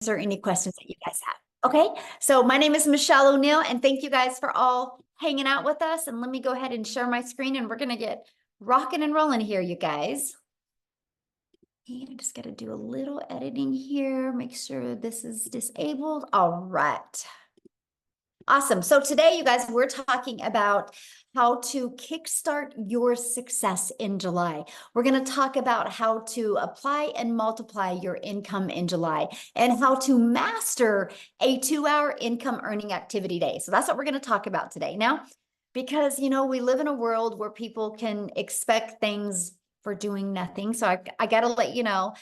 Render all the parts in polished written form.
answer any questions that you guys have. Okay, so my name is Michelle O'Neill, and thank you guys for all hanging out with us. And let me go ahead and share my screen, and we're gonna get rocking and rolling here, you guys. And I just got to do a little editing here, make sure this is disabled. All right. Awesome. So today, you guys, we're talking about how to kickstart your success in July. We're going to talk about how to apply and multiply your income in July and how to master a 2-hour income earning activity day. So that's what we're going to talk about today. Now, because, we live in a world where people can expect things for doing nothing. So I got to let you know,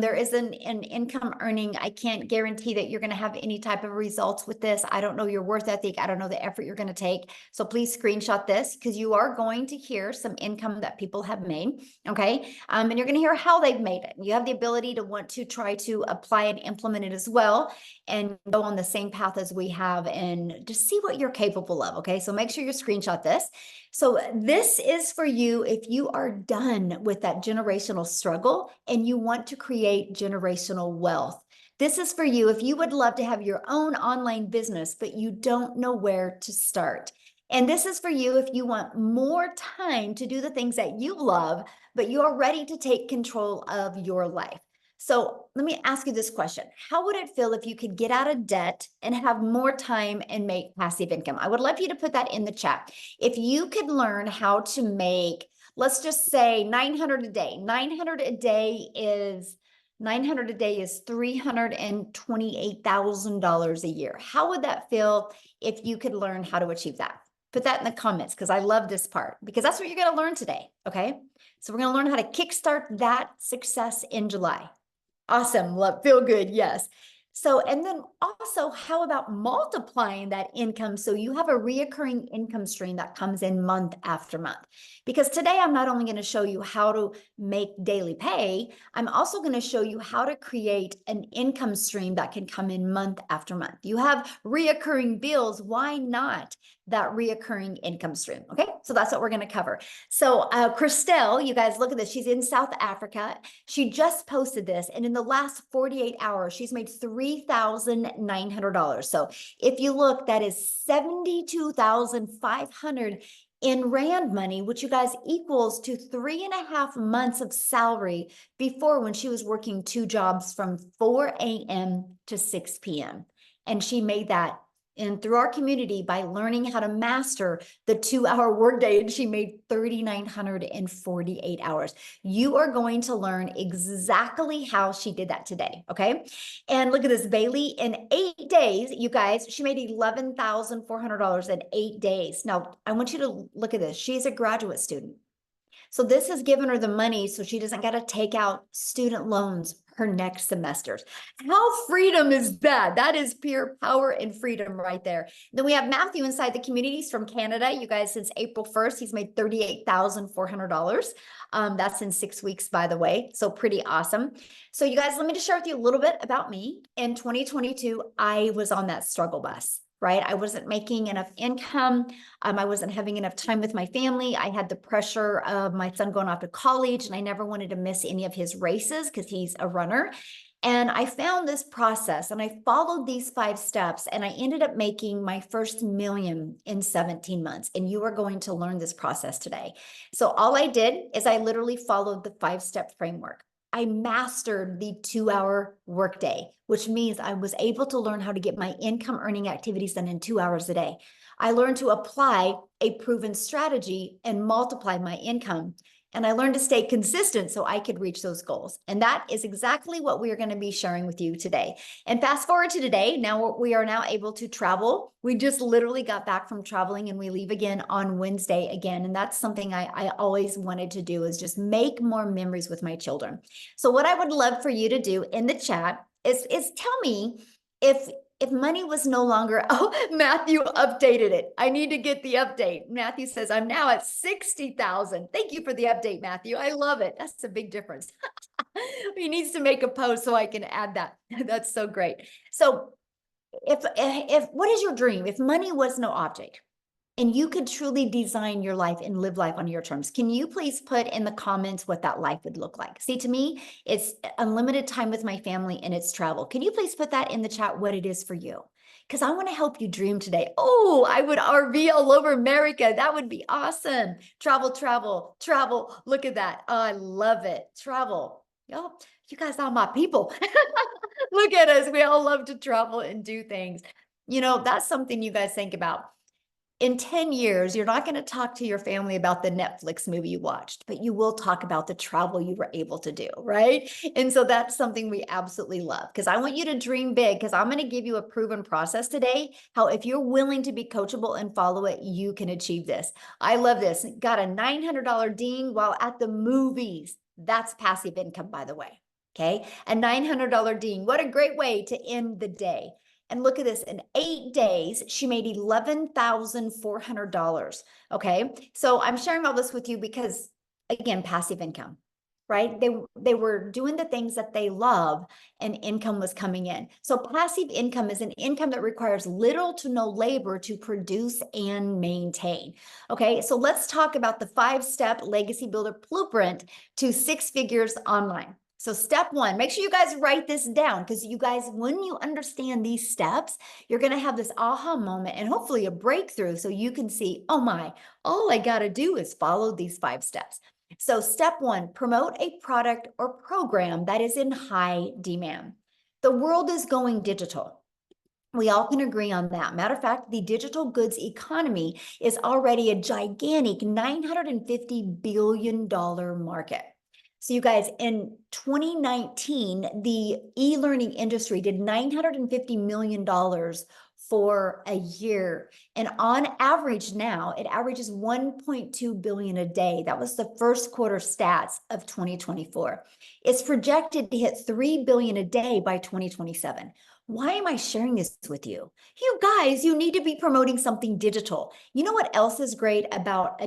there is an income earning. I can't guarantee that you're going to have any type of results with this. I don't know your worth ethic. I don't know the effort you're going to take. So please screenshot this because you are going to hear some income that people have made. Okay. And you're going to hear how they've made it. You have the ability to want to try to apply and implement it as well and go on the same path as we have and just see what you're capable of. Okay. So make sure you screenshot this. So this is for you if you are done with that generational struggle and you want to create generational wealth. This is for you if you would love to have your own online business, but you don't know where to start. And this is for you if you want more time to do the things that you love, but you are ready to take control of your life. So let me ask you this question. How would it feel if you could get out of debt and have more time and make passive income? I would love you to put that in the chat. If you could learn how to make, let's just say 900 a day. 900 a day is $328,000 a year. How would that feel if you could learn how to achieve that? Put that in the comments because I love this part because that's what you're going to learn today. Okay. So we're going to learn how to kickstart that success in July. Awesome. Love, feel good. Yes. So, and then also, how about multiplying that income so you have a reoccurring income stream that comes in month after month? Because today I'm not only going to show you how to make daily pay, I'm also going to show you how to create an income stream that can come in month after month. You have reoccurring bills. Why not that reoccurring income stream? Okay, so that's what we're going to cover. So Christelle, you guys look at this. She's in South Africa. She just posted this, and in the last 48 hours, she's made $3,900. So if you look, that is 72,500 in Rand money, which you guys equals to 3.5 months of salary before when she was working 2 jobs from 4 a.m. to 6 p.m. And she made that through our community by learning how to master the 2-hour workday, and she made 3,900 in 48 hours. You are going to learn exactly how she did that today, okay? And look at this, Bailey, in 8 days, you guys, she made $11,400 in 8 days. Now, I want you to look at this. She's a graduate student. So this has given her the money so she doesn't got to take out student loans her next semesters. How freedom is that? That is pure power and freedom right there. Then we have Matthew inside the communities from Canada. You guys, since April 1st, he's made $38,400. That's in 6 weeks, by the way. So pretty awesome. So you guys, let me just share with you a little bit about me. In 2022, I was on that struggle bus. Right? I wasn't making enough income. I wasn't having enough time with my family. I had the pressure of my son going off to college, and I never wanted to miss any of his races because he's a runner. And I found this process and I followed these 5 steps, and I ended up making my first million in 17 months. And you are going to learn this process today. So all I did is I literally followed the 5-step framework. I mastered the 2-hour workday, which means I was able to learn how to get my income earning activities done in 2 hours a day. I learned to apply a proven strategy and multiply my income. And I learned to stay consistent so I could reach those goals. And that is exactly what we are going to be sharing with you today. And fast forward to today, now we are now able to travel. We just literally got back from traveling, and we leave again on Wednesday again. And that's something I always wanted to do, is just make more memories with my children. So what I would love for you to do in the chat is tell me if money was no longer, oh, Matthew updated it. I need to get the update. Matthew says, I'm now at 60,000. Thank you for the update, Matthew. I love it. That's a big difference. He needs to make a post so I can add that. That's so great. So if what is your dream? If money was no object, And you could truly design your life and live life on your terms. Can you please put in the comments what that life would look like? See, to me, it's unlimited time with my family and it's travel. Can you please put that in the chat what it is for you? Because I want to help you dream today. Oh, I would RV all over America. That would be awesome. Travel, travel, travel. Look at that. Oh, I love it. Travel. Oh, you guys are my people. Look at us. We all love to travel and do things. You know, that's something you guys think about. In 10 years, you're not going to talk to your family about the Netflix movie you watched, but you will talk about the travel you were able to do, right? And so that's something we absolutely love because I want you to dream big because I'm going to give you a proven process today. How if you're willing to be coachable and follow it, you can achieve this. I love this. Got a $900 ding while at the movies. That's passive income, by the way. Okay. A $900 ding. What a great way to end the day. And look at this, in 8 days, she made $11,400. Okay. So I'm sharing all this with you because, again, passive income, right? They were doing the things that they love and income was coming in. So passive income is an income that requires little to no labor to produce and maintain. Okay. So let's talk about the 5-step legacy builder blueprint to 6 figures online. So step 1, make sure you guys write this down because you guys, when you understand these steps, you're going to have this aha moment and hopefully a breakthrough so you can see, oh my, all I got to do is follow these 5 steps. So step 1, promote a product or program that is in high demand. The world is going digital. We all can agree on that. Matter of fact, the digital goods economy is already a gigantic $950 billion market. So you guys, in 2019, the e-learning industry did $950 million for a year. And on average now, it averages 1.2 billion a day. That was the first quarter stats of 2024. It's projected to hit 3 billion a day by 2027. Why am I sharing this with you? You guys, you need to be promoting something digital. You know what else is great about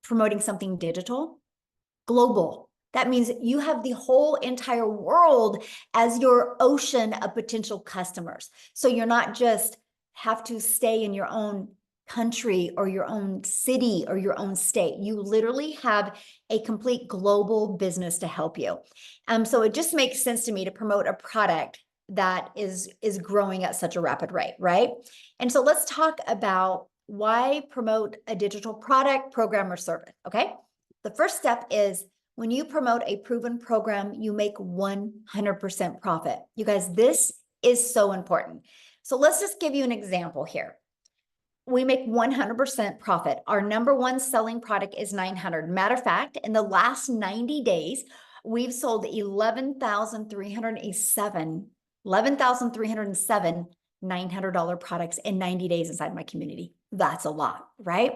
promoting something digital? Global. That means you have the whole entire world as your ocean of potential customers. So you're not just have to stay in your own country or your own city or your own state. You literally have a complete global business to help you. So it just makes sense to me to promote a product that is growing at such a rapid rate, right? And so let's talk about why promote a digital product, program, or service, okay? The first step is when you promote a proven program, you make 100% profit. You guys, this is so important. So let's just give you an example here. We make 100% profit. Our number one selling product is 900. Matter of fact, in the last 90 days, we've sold 11,307 $900 products in 90 days inside my community. That's a lot, right?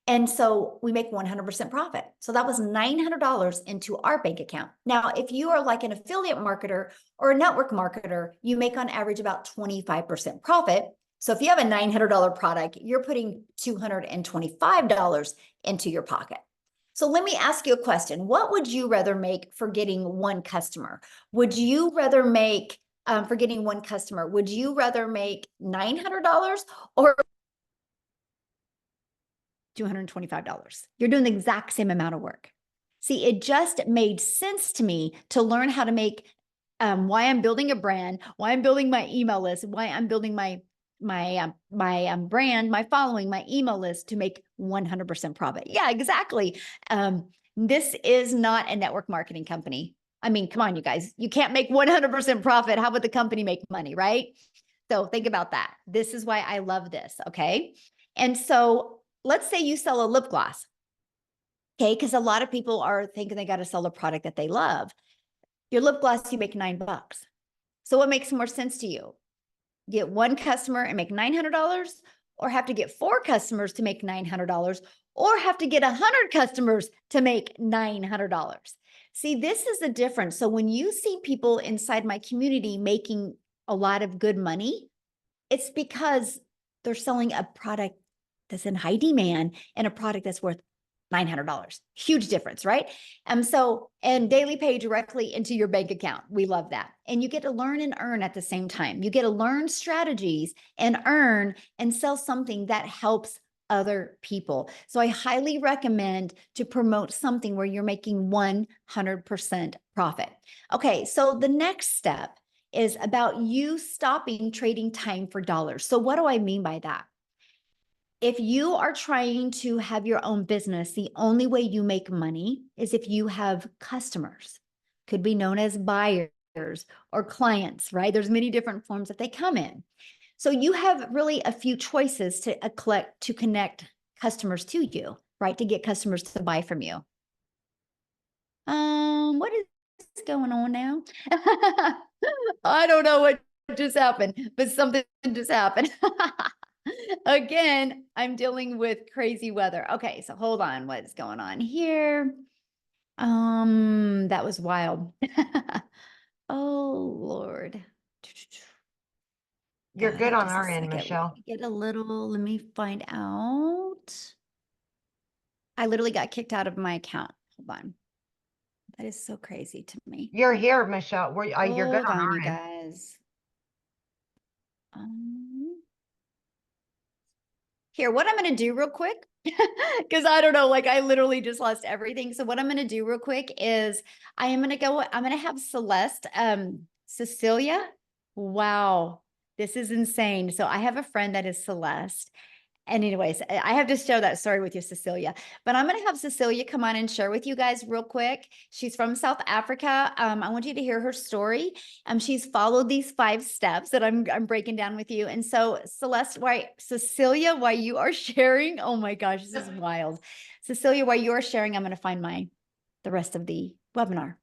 And so we make 100% profit. So that was $900 into our bank account. Now, if you are like an affiliate marketer or a network marketer, you make on average about 25% profit. So if you have a $900 product, you're putting $225 into your pocket. So let me ask you a question. What would you rather make for getting one customer? Would you rather make, for getting one customer, would you rather make $900 or $225? You're doing the exact same amount of work. See, it just made sense to me to learn how to make, why I'm building a brand, why I'm building my email list, why I'm building my brand, my following, my email list to make 100% profit. Yeah, exactly. This is not a network marketing company. I mean, come on, you guys, you can't make 100% profit. How would the company make money, right? So think about that. This is why I love this, okay? And so let's say you sell a lip gloss, okay? Because a lot of people are thinking they got to sell a product that they love. Your lip gloss, you make $9. So what makes more sense to you? Get one customer and make $900, or have to get 4 customers to make $900, or have to get 100 customers to make $900. See, this is the difference. So when you see people inside my community making a lot of good money, it's because they're selling a product that's in high demand and a product that's worth $900. Huge difference, right? And daily pay directly into your bank account. We love that. And you get to learn and earn at the same time. You get to learn strategies and earn and sell something that helps other people. So I highly recommend to promote something where you're making 100% profit. Okay, so the next step is about you stopping trading time for dollars. So what do I mean by that? If you are trying to have your own business, the only way you make money is if you have customers, could be known as buyers or clients, right? There's many different forms that they come in. So you have really a few choices to connect customers to you, right? To get customers to buy from you. What is going on now? I don't know what just happened, but something just happened. Again, I'm dealing with crazy weather. Okay, so hold on, what's going on here? That was wild. Oh Lord. You're God, good on just a our end, second. Michelle. Let me find out. I literally got kicked out of my account. Hold on. That is so crazy to me. You're here, Michelle. You're good Hold on on, our you end. guys. Here, what I'm going to do real quick, because I don't know, like I literally just lost everything. So what I'm going to do real quick is I'm going to have Celeste, Cecilia. Wow, this is insane. So I have a friend that is Celeste. And anyways, I have to share that story with you, Cecilia. But I'm going to have Cecilia come on and share with you guys real quick. She's from South Africa. I want you to hear her story. She's followed these 5 steps that I'm breaking down with you. And so, Cecilia, while you are sharing, oh my gosh, this is wild. Cecilia, while you are sharing, I'm going to find the rest of the webinar.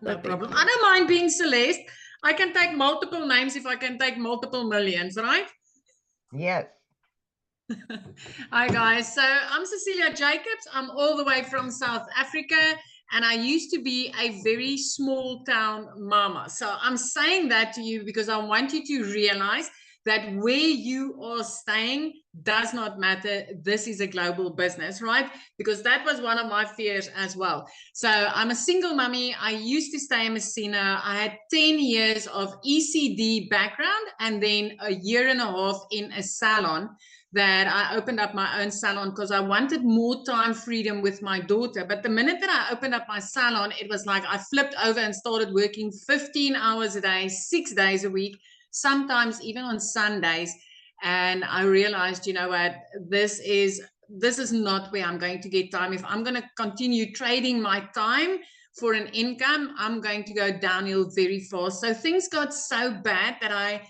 No problem. I don't mind being Celeste. I can take multiple names if I can take multiple millions, right? Yes. Hi guys, so I'm Cecilia Jacobs. I'm all the way from South Africa and I used to be a very small town mama. So I'm saying that to you because I want you to realize that where you are staying does not matter. This is a global business, right? Because that was one of my fears as well. So I'm a single mummy. I used to stay in Messina. I had 10 years of ECD background and then a year and a half in a salon that I opened up my own salon because I wanted more time freedom with my daughter. But the minute that I opened up my salon, it was like I flipped over and started working 15 hours a day, 6 days a week, sometimes even on Sundays. And I realized, you know what, this is not where I'm going to get time. If I'm going to continue trading my time for an income, I'm going to go downhill very fast. So things got so bad that I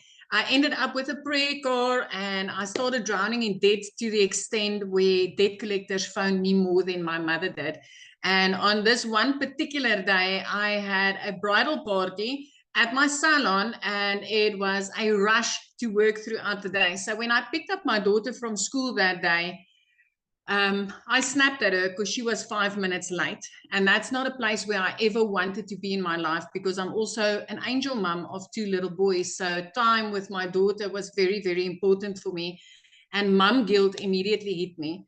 ended up with a prayer car and I started drowning in debt to the extent where debt collectors phoned me more than my mother did. And on this one particular day, I had a bridal party at my salon and it was a rush to work throughout the day. So when I picked up my daughter from school that day, I snapped at her because she was 5 minutes late. And that's not a place where I ever wanted to be in my life because I'm also an angel mom of 2 little boys. So time with my daughter was very, very important for me. And mom guilt immediately hit me.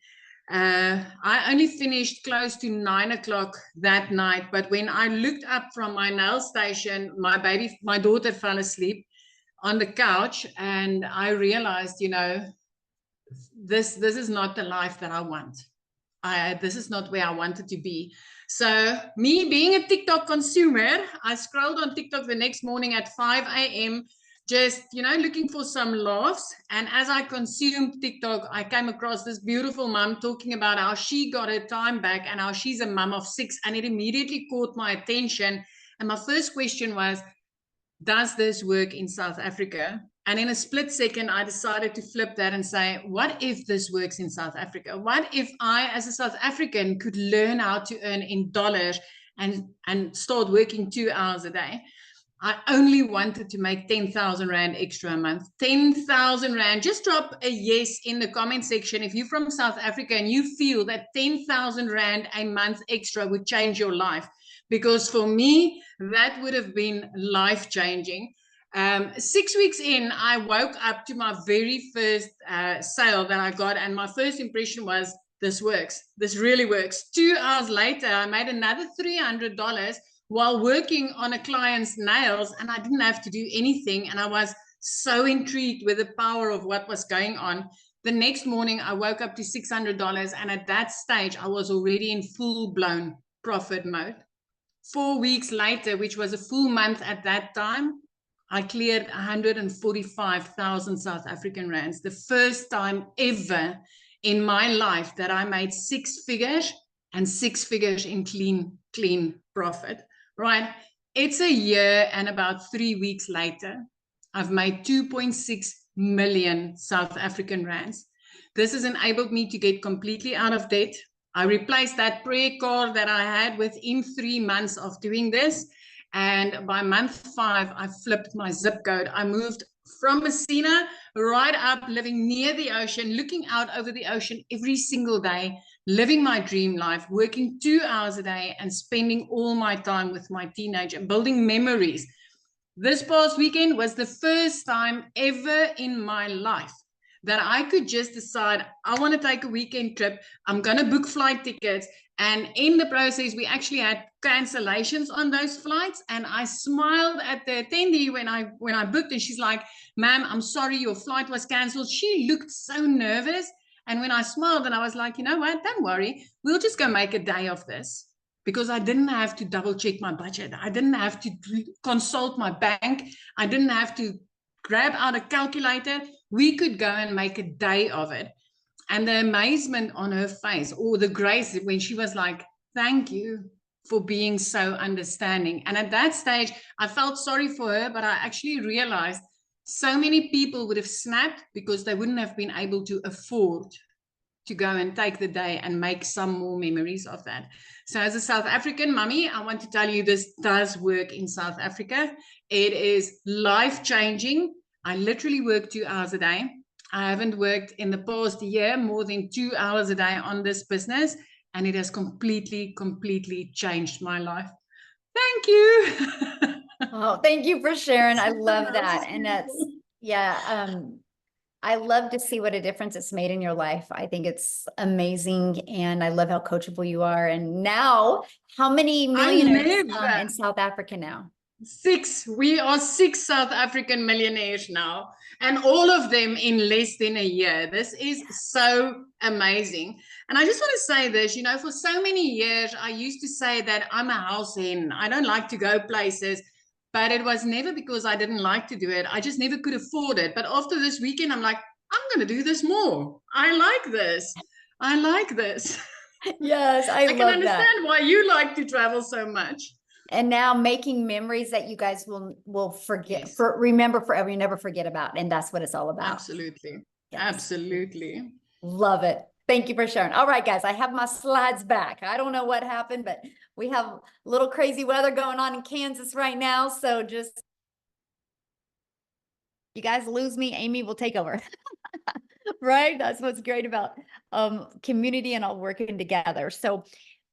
I only finished close to 9 o'clock that night. But when I looked up from my nail station, my daughter fell asleep on the couch. And I realized, you know, this is not the life that I want. This is not where I wanted to be. So me being a TikTok consumer, I scrolled on TikTok the next morning at 5 a.m. just, you know, looking for some laughs. And as I consumed TikTok, I came across this beautiful mom talking about how she got her time back and how she's a mom of 6. And it immediately caught my attention. And my first question was, does this work in South Africa? And in a split second, I decided to flip that and say, what if this works in South Africa? What if I, as a South African, could learn how to earn in dollars and start working 2 hours a day? I only wanted to make 10,000 Rand extra a month. 10,000 Rand. Just drop a yes in the comment section if you're from South Africa and you feel that 10,000 Rand a month extra would change your life. Because for me, that would have been life-changing. 6 weeks in, I woke up to my very first sale that I got, and my first impression was, this works. This really works. 2 hours later, I made another $300 while working on a client's nails, and I didn't have to do anything. And I was so intrigued with the power of what was going on. The next morning, I woke up to $600. And at that stage, I was already in full-blown profit mode. 4 weeks later, which was a full month at that time, I cleared 145,000 South African rands. The first time ever in my life that I made 6 figures, and 6 figures in clean profit, right? It's a year and about 3 weeks later, I've made 2.6 million South African rands. This has enabled me to get completely out of debt. I replaced that prayer card that I had within 3 months of doing this. And by month 5, I flipped my zip code. I moved from Messina right up, living near the ocean, looking out over the ocean every single day, living my dream life, working 2 hours a day and spending all my time with my teenager, building memories. This past weekend was the first time ever in my life that I could just decide, I want to take a weekend trip. I'm going to book flight tickets. And in the process, we actually had cancellations on those flights. And I smiled at the attendee when I booked, and she's like, "Ma'am, I'm sorry, your flight was canceled." She looked so nervous. And when I smiled, and I was like, "You know what? Don't worry. We'll just go make a day of this." Because I didn't have to double check my budget. I didn't have to consult my bank. I didn't have to grab out a calculator. We could go and make a day of it. And the amazement on her face, or the grace when she was like, "Thank you for being so understanding." And at that stage, I felt sorry for her, but I actually realized so many people would have snapped because they wouldn't have been able to afford to go and take the day and make some more memories of that. So as a South African mummy, I want to tell you this does work in South Africa. It is life-changing. I literally work 2 hours a day. I haven't worked in the past year more than 2 hours a day on this business, and it has completely changed my life. Thank you. Oh, thank you for sharing. I love that. And that's, yeah, I love to see what a difference it's made in your life. I think it's amazing. And I love how coachable you are. And now, how many millionaires in South Africa now? 6. We are 6 South African millionaires now, and all of them in less than a year. This is so amazing. And I just want to say this, you know, for so many years, I used to say that I'm a house hen. I don't like to go places, but it was never because I didn't like to do it. I just never could afford it. But after this weekend, I'm like, I'm going to do this more. I like this. I like this. Yes, I can love understand that. why you like to travel so much. And now making memories that you guys will forget, Yes. remember forever, you never forget about. And that's what it's all about. Absolutely. Yes. Absolutely. Love it. Thank you for sharing. All right, guys, I have my slides back. I don't know what happened, but we have a little crazy weather going on in Kansas right now. So just, you guys lose me, Amy will take over. Right? That's what's great about community and all working together. So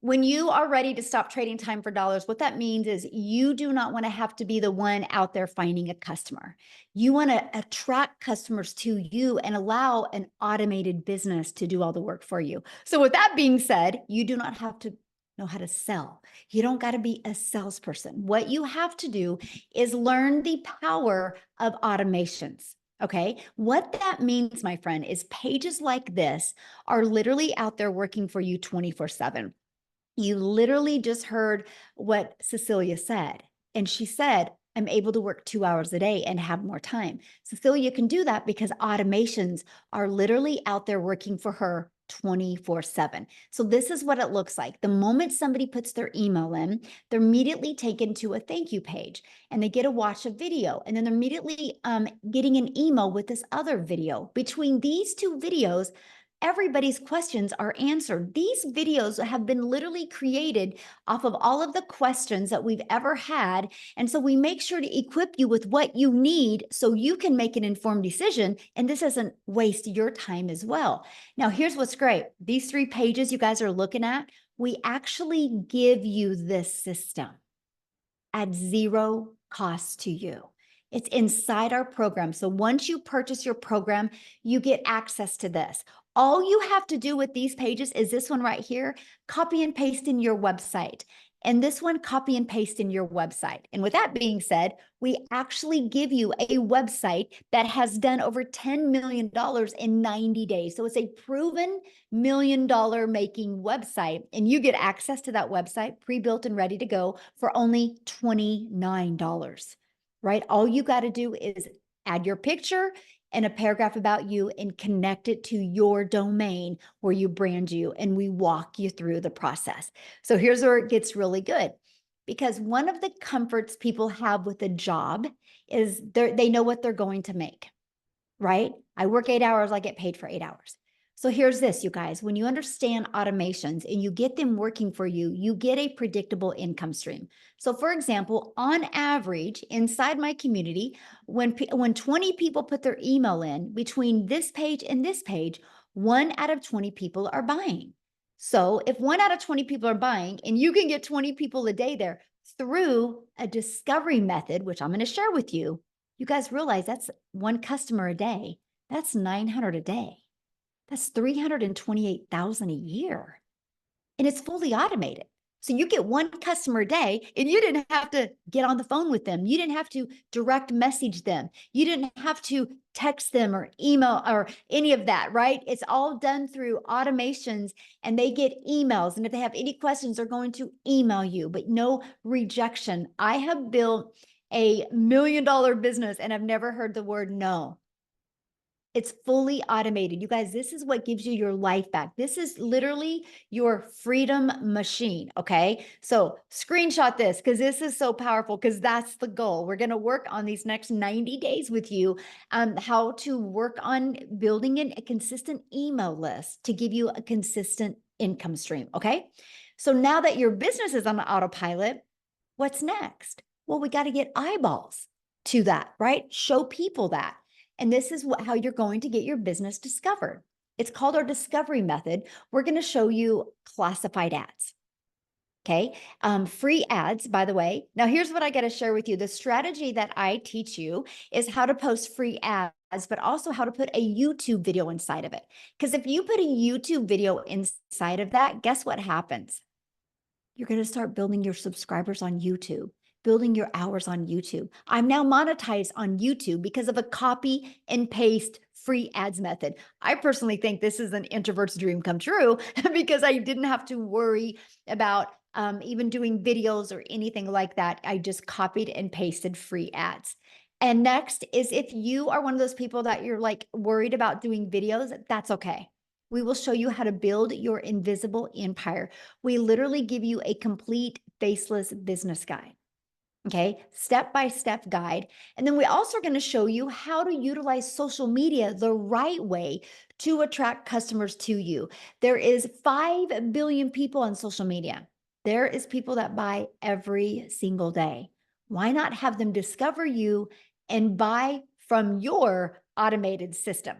when you are ready to stop trading time for dollars, what that means is you do not want to have to be the one out there finding a customer. You want to attract customers to you and allow an automated business to do all the work for you. So with that being said, you do not have to know how to sell. You don't got to be a salesperson. What you have to do is learn the power of automations. Okay. What that means, my friend, is pages like this are literally out there working for you 24/7. You literally just heard what Cecilia said. And she said, I'm able to work 2 hours a day and have more time. Cecilia can do that because automations are literally out there working for her 24/7. So this is what it looks like. The moment somebody puts their email in, they're immediately taken to a thank you page and they get to watch a video, and then they're immediately getting an email with this other video. Between these 2 videos, everybody's questions are answered. These videos have been literally created off of all of the questions that we've ever had. And so we make sure to equip you with what you need so you can make an informed decision. And this doesn't waste your time as well. Now, here's what's great. These 3 pages you guys are looking at, we actually give you this system at 0 cost to you. It's inside our program. So once you purchase your program, you get access to this. All you have to do with these pages is this one right here, copy and paste in your website. And this one, copy and paste in your website. And with that being said, we actually give you a website that has done over $10 million in 90 days. So it's a proven $1 million making website. And you get access to that website pre-built and ready to go for only $29, right? All you got to do is add your picture and a paragraph about you and connect it to your domain where you brand you, and we walk you through the process. So here's where it gets really good, because one of the comforts people have with a job is they know what they're going to make, right? I work 8 hours, I get paid for 8 hours. So here's this, you guys, when you understand automations and you get them working for you, you get a predictable income stream. So for example, on average, inside my community, when 20 people put their email in between this page and this page, 1 out of 20 people are buying. So if 1 out of 20 people are buying and you can get 20 people a day there through a discovery method, which I'm going to share with you, you guys realize that's 1 customer a day. That's 900 a day. That's 328,000 a year. And it's fully automated. So you get 1 customer a day and you didn't have to get on the phone with them. You didn't have to direct message them. You didn't have to text them or email or any of that, right? It's all done through automations, and they get emails. And if they have any questions, they're going to email you, but no rejection. I have built a $1 million business and I've never heard the word no. It's fully automated. You guys, this is what gives you your life back. This is literally your freedom machine, okay? So screenshot this because this is so powerful, because that's the goal. We're going to work on these next 90 days with you, how to work on building a consistent email list to give you a consistent income stream, okay? So now that your business is on autopilot, what's next? Well, we got to get eyeballs to that, right? Show people that. And this is how you're going to get your business discovered. It's called our discovery method. We're going to show you classified ads. Okay. Free ads, by the way. Now, here's what I got to share with you. The strategy that I teach you is how to post free ads, but also how to put a YouTube video inside of it. Because if you put a YouTube video inside of that, guess what happens? You're going to start building your subscribers on YouTube, building your hours on YouTube. I'm now monetized on YouTube because of a copy and paste free ads method. I personally think this is an introvert's dream come true because I didn't have to worry about even doing videos or anything like that. I just copied and pasted free ads. And next is, if you are one of those people that you're like worried about doing videos, that's okay. We will show you how to build your invisible empire. We literally give you a complete faceless business guide. Okay, step-by-step guide. And then we also are going to show you how to utilize social media the right way to attract customers to you. There is 5 billion people on social media. There is people that buy every single day. Why not have them discover you and buy from your automated system?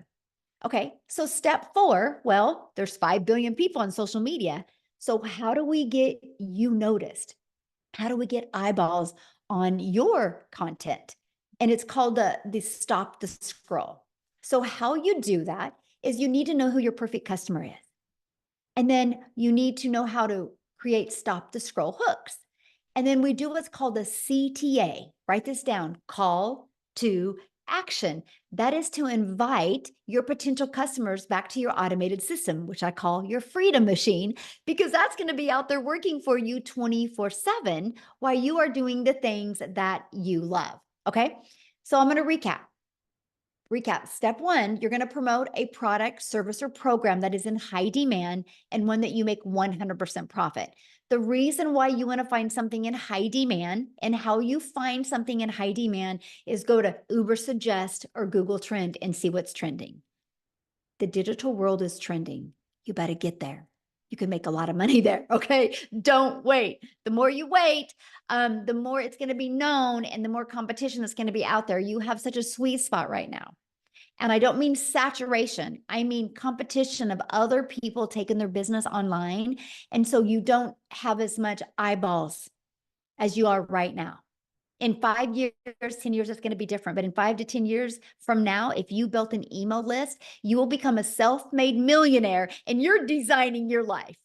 Okay, so step 4, well, there's 5 billion people on social media. So how do we get you noticed? How do we get eyeballs on your content? And it's called the stop the scroll. So how you do that is you need to know who your perfect customer is. And then you need to know how to create stop the scroll hooks. And then we do what's called a CTA. Write this down: call to action. That is to invite your potential customers back to your automated system, which I call your freedom machine, because that's going to be out there working for you 24/7 while you are doing the things that you love. Okay. So I'm going to recap. Step 1, you're going to promote a product, service, or program that is in high demand and one that you make 100% profit. The reason why you want to find something in high demand and how you find something in high demand is go to Ubersuggest or Google Trend and see what's trending. The digital world is trending. You better get there. You can make a lot of money there. Okay. Don't wait. The more you wait, the more it's going to be known and the more competition that's going to be out there. You have such a sweet spot right now. And I don't mean saturation. I mean competition of other people taking their business online. And so you don't have as much eyeballs as you are right now. In 5 years, 10 years, it's going to be different. But in 5 to 10 years from now, if you built an email list, you will become a self-made millionaire and you're designing your life.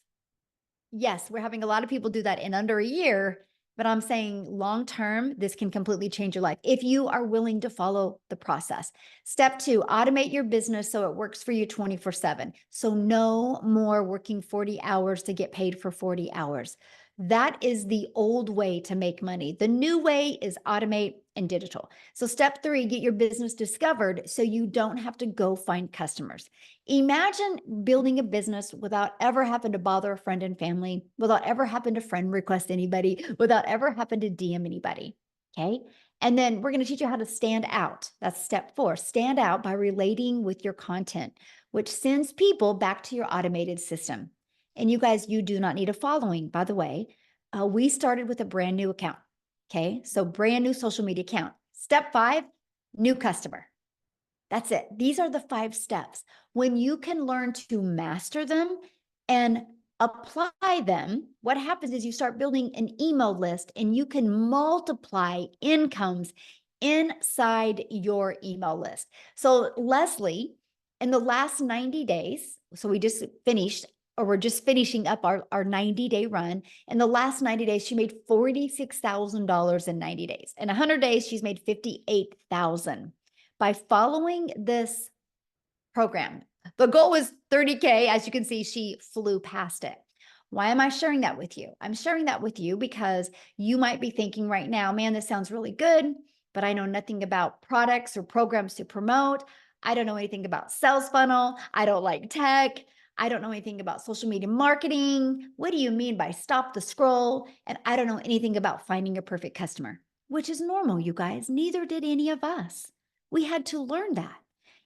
Yes, we're having a lot of people do that in under a year, but I'm saying long term, this can completely change your life if you are willing to follow the process. Step 2, automate your business so it works for you 24/7. So no more working 40 hours to get paid for 40 hours. That is the old way to make money. The new way is automate and digital. So step 3, get your business discovered so you don't have to go find customers. Imagine building a business without ever having to bother a friend and family, without ever having to friend request anybody, without ever having to DM anybody. Okay. And then we're going to teach you how to stand out. That's step 4. Stand out by relating with your content, which sends people back to your automated system. And you guys, you do not need a following, by the way. We started with a brand new account. Okay. So brand new social media account. Step 5, new customer. That's it. These are the 5 steps. When you can learn to master them and apply them, what happens is you start building an email list and you can multiply incomes inside your email list. So Leslie, in the last 90 days, so we just finished, or we're just finishing up our 90-day run. In the last 90 days, she made $46,000 in 90 days. In 100 days, she's made $58,000 by following this program. The goal was 30K. As you can see, she flew past it. Why am I sharing that with you? I'm sharing that with you because you might be thinking right now, man, this sounds really good, but I know nothing about products or programs to promote. I don't know anything about sales funnel. I don't like tech. I don't know anything about social media marketing. What do you mean by stop the scroll? And I don't know anything about finding a perfect customer, which is normal, you guys. Neither did any of us. We had to learn that.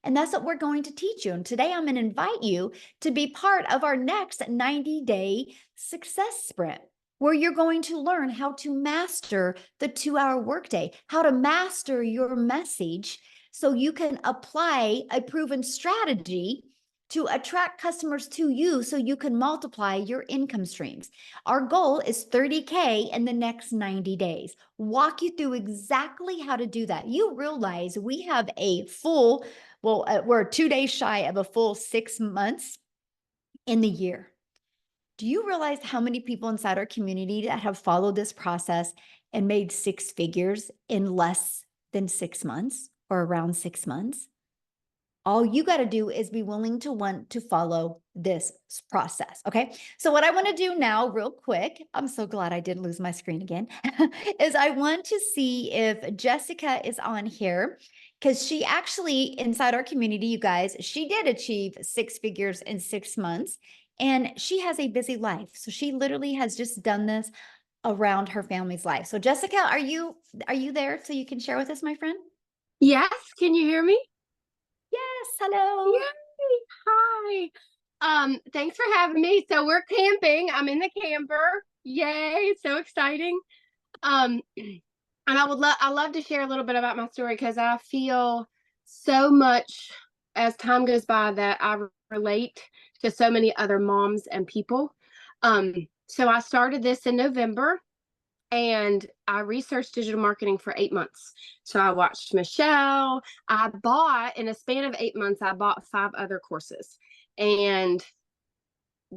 And that's what we're going to teach you. And today I'm going to invite you to be part of our next 90-day success sprint, where you're going to learn how to master the 2-hour workday, how to master your message so you can apply a proven strategy to attract customers to you so you can multiply your income streams. Our goal is 30K in the next 90 days. Walk you through exactly how to do that. You realize we have a full, we're 2 days shy of a full 6 months in the year. Do you realize how many people inside our community that have followed this process and made 6 figures in less than 6 months or around 6 months? All you got to do is be willing to want to follow this process. Okay. So what I want to do now real quick, I'm so glad I didn't lose my screen again, is I want to see if Jessica is on here, because she actually, inside our community, you guys, she did achieve 6 figures in 6 months and she has a busy life. So she literally has just done this around her family's life. So Jessica, are you there so you can share with us, my friend? Yes, can you hear me? Yes, hello. Yay! Hi. Thanks for having me. So we're camping. I'm in the camper. Yay, so exciting. And I love to share a little bit about my story because I feel so much as time goes by that I relate to so many other moms and people. So I started this in November. And I researched digital marketing for 8 months. So I watched Michelle. I bought, in a span of 8 months, I bought 5 other courses. And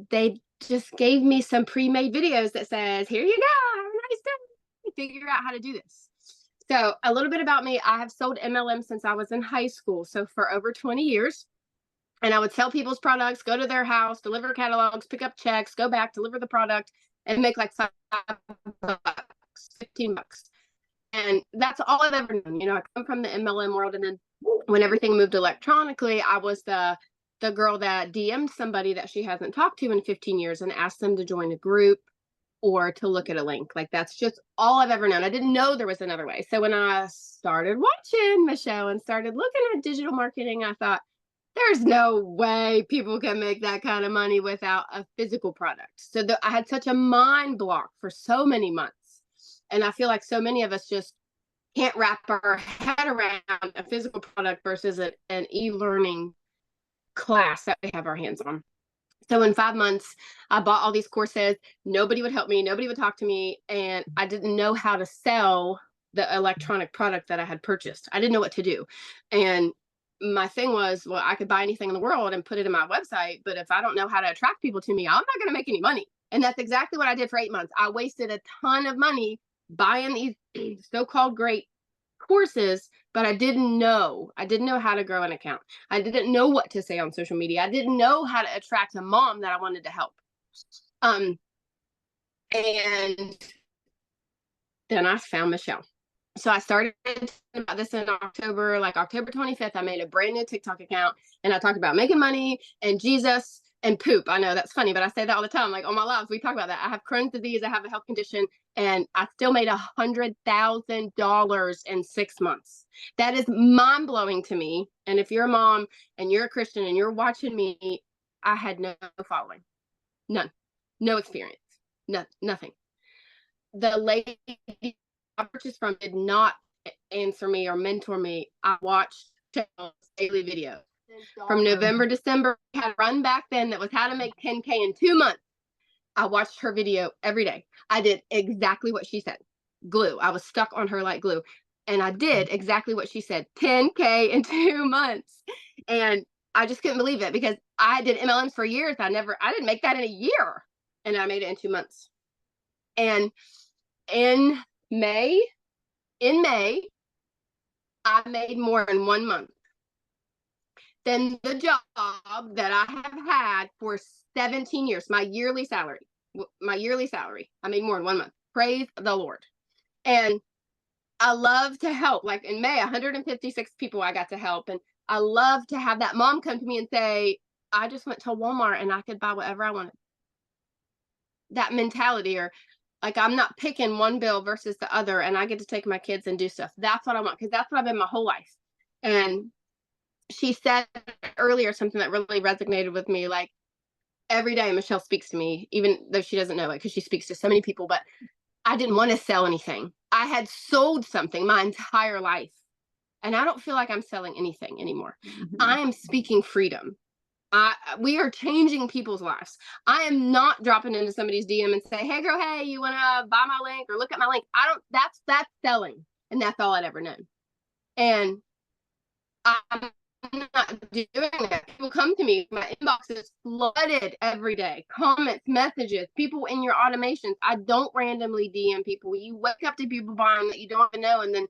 they just gave me some pre-made videos that says, here you go, have a nice day. Figure out how to do this. So a little bit about me. I have sold MLM since I was in high school. So for over 20 years. And I would sell people's products, go to their house, deliver catalogs, pick up checks, go back, deliver the product, and make like $5, $15. And that's all I've ever known. You know, I come from the MLM world. And then when everything moved electronically, I was the girl that DM'd somebody that she hasn't talked to in 15 years and asked them to join a group or to look at a link. Like, that's just all I've ever known. I didn't know there was another way. So when I started watching Michelle and started looking at digital marketing, I thought, there's no way people can make that kind of money without a physical product. So I had such a mind block for so many months. And I feel like so many of us just can't wrap our head around a physical product versus an e-learning class that we have our hands on. So in 5 months, I bought all these courses. Nobody would help me. Nobody would talk to me. And I didn't know how to sell the electronic product that I had purchased. I didn't know what to do. And my thing was, well, I could buy anything in the world and put it in my website, but if I don't know how to attract people to me, I'm not going to make any money. And that's exactly what I did for 8 months. I wasted a ton of money buying these so-called great courses, but I didn't know how to grow an account. I didn't know what to say on social media. I didn't know how to attract a mom that I wanted to help. And then I found Michelle. So I started about this in October, like October 25th, I made a brand new TikTok account and I talked about making money and Jesus and poop. I know that's funny, but I say that all the time. Like on my lives, we talk about that. I have Crohn's disease, I have a health condition, and I still made $100,000 in 6 months. That is mind blowing to me. And if you're a mom and you're a Christian and you're watching me, I had no following, none, no experience, nothing. The lady I purchased from did not answer me or mentor me. I watched daily videos from November, December. I had a run back then that was how to make 10K in 2 months. I watched her video every day. I did exactly what she said. Glue. I was stuck on her like glue. And I did exactly what she said. 10K in 2 months. And I just couldn't believe it because I did MLMs for years. I didn't make that in a year. And I made it in 2 months. And in May, I made more in 1 month than the job that I have had for 17 years. My yearly salary, I made more in 1 month. Praise the Lord. And I love to help. Like in May, 156 people I got to help. And I love to have that mom come to me and say, I just went to Walmart and I could buy whatever I wanted. That mentality, or like I'm not picking one bill versus the other and I get to take my kids and do stuff. That's what I want because that's what I've been my whole life. And she said earlier something that really resonated with me. Like every day Michelle speaks to me, even though she doesn't know it because she speaks to so many people, but I didn't want to sell anything. I had sold something my entire life and I don't feel like I'm selling anything anymore. I am speaking freedom. We are changing people's lives. I am not dropping into somebody's DM and say, hey girl, hey, you want to buy my link or look at my link? That's selling. And that's all I'd ever known. And I'm not doing that. People come to me, my inbox is flooded every day. Comments, messages, people in your automations. I don't randomly DM people. You wake up to people buying that you don't even know. And then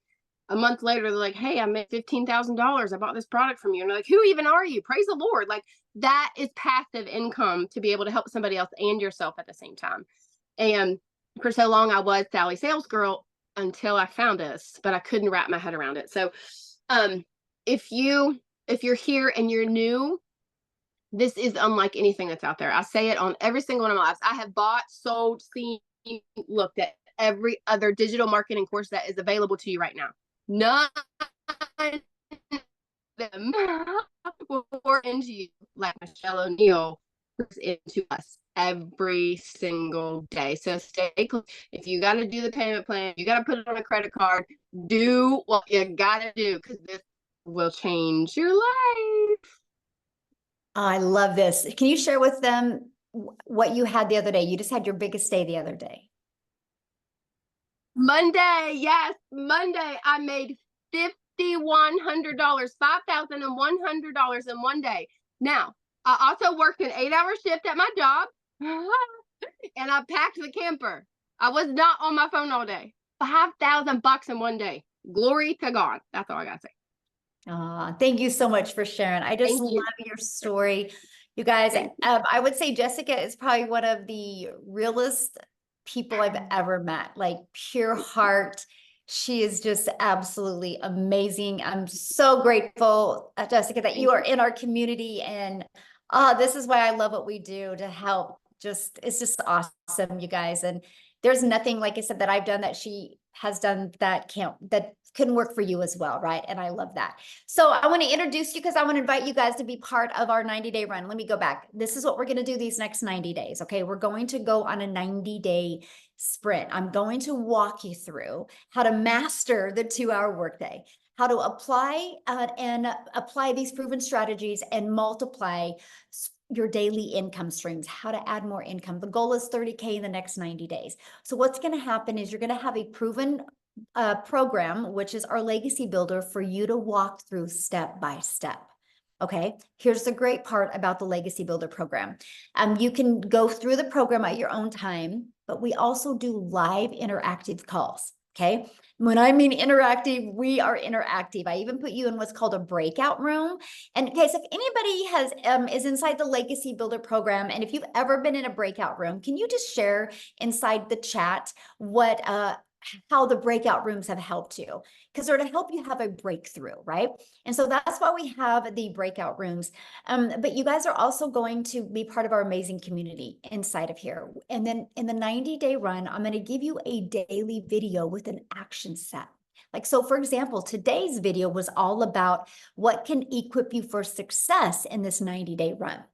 a month later, they're like, hey, I made $15,000. I bought this product from you. And they're like, who even are you? Praise the Lord. Like that is passive income to be able to help somebody else and yourself at the same time. And for so long, I was Sally Sales Girl until I found this, but I couldn't wrap my head around it. So if you're here and you're new, this is unlike anything that's out there. I say it on every single one of my lives. I have bought, sold, seen, looked at every other digital marketing course that is available to you right now. None of them will pour into you like Michelle O'Neill puts into us every single day. So stay close. If you got to do the payment plan, you got to put it on a credit card, do what you got to do because this will change your life. I love this. Can you share with them what you had the other day? You just had your biggest day the other day. Monday, yes, Monday, I made $5,100, $5,100 in 1 day. Now, I also worked an 8-hour shift at my job, and I packed the camper. I was not on my phone all day. $5,000 in 1 day. Glory to God. That's all I gotta say. Thank you so much for sharing. I just love your story. You guys, I would say Jessica is probably one of the realest people I've ever met, like pure heart. She is just absolutely amazing. I'm so grateful, Jessica, that you are in our community. And this is why I love what we do to help. It's just awesome, you guys. And there's nothing, like I said, that I've done that she has done that couldn't work for you as well, right? And I love that. So I want to introduce you because I want to invite you guys to be part of our 90-day run. Let me go back. This is what we're going to do these next 90 days. Okay. We're going to go on a 90-day sprint. I'm going to walk you through how to master the 2-hour workday, how to apply these proven strategies and multiply your daily income streams, how to add more income. The goal is 30K in the next 90 days. So what's going to happen is you're going to have a proven program, which is our legacy builder for you to walk through step by step. Okay, here's the great part about the Legacy Builder program. You can go through the program at your own time, but we also do live interactive calls. Okay, when I mean interactive, we are interactive. I even put you in what's called a breakout room. And in case if anybody is inside the Legacy Builder program, and if you've ever been in a breakout room, can you just share inside the chat what how the breakout rooms have helped you, because they're to help you have a breakthrough, right? And so that's why we have the breakout rooms. But you guys are also going to be part of our amazing community inside of here. And then in the 90-day run, I'm going to give you a daily video with an action set. Like, so for example, today's video was all about what can equip you for success in this 90-day run.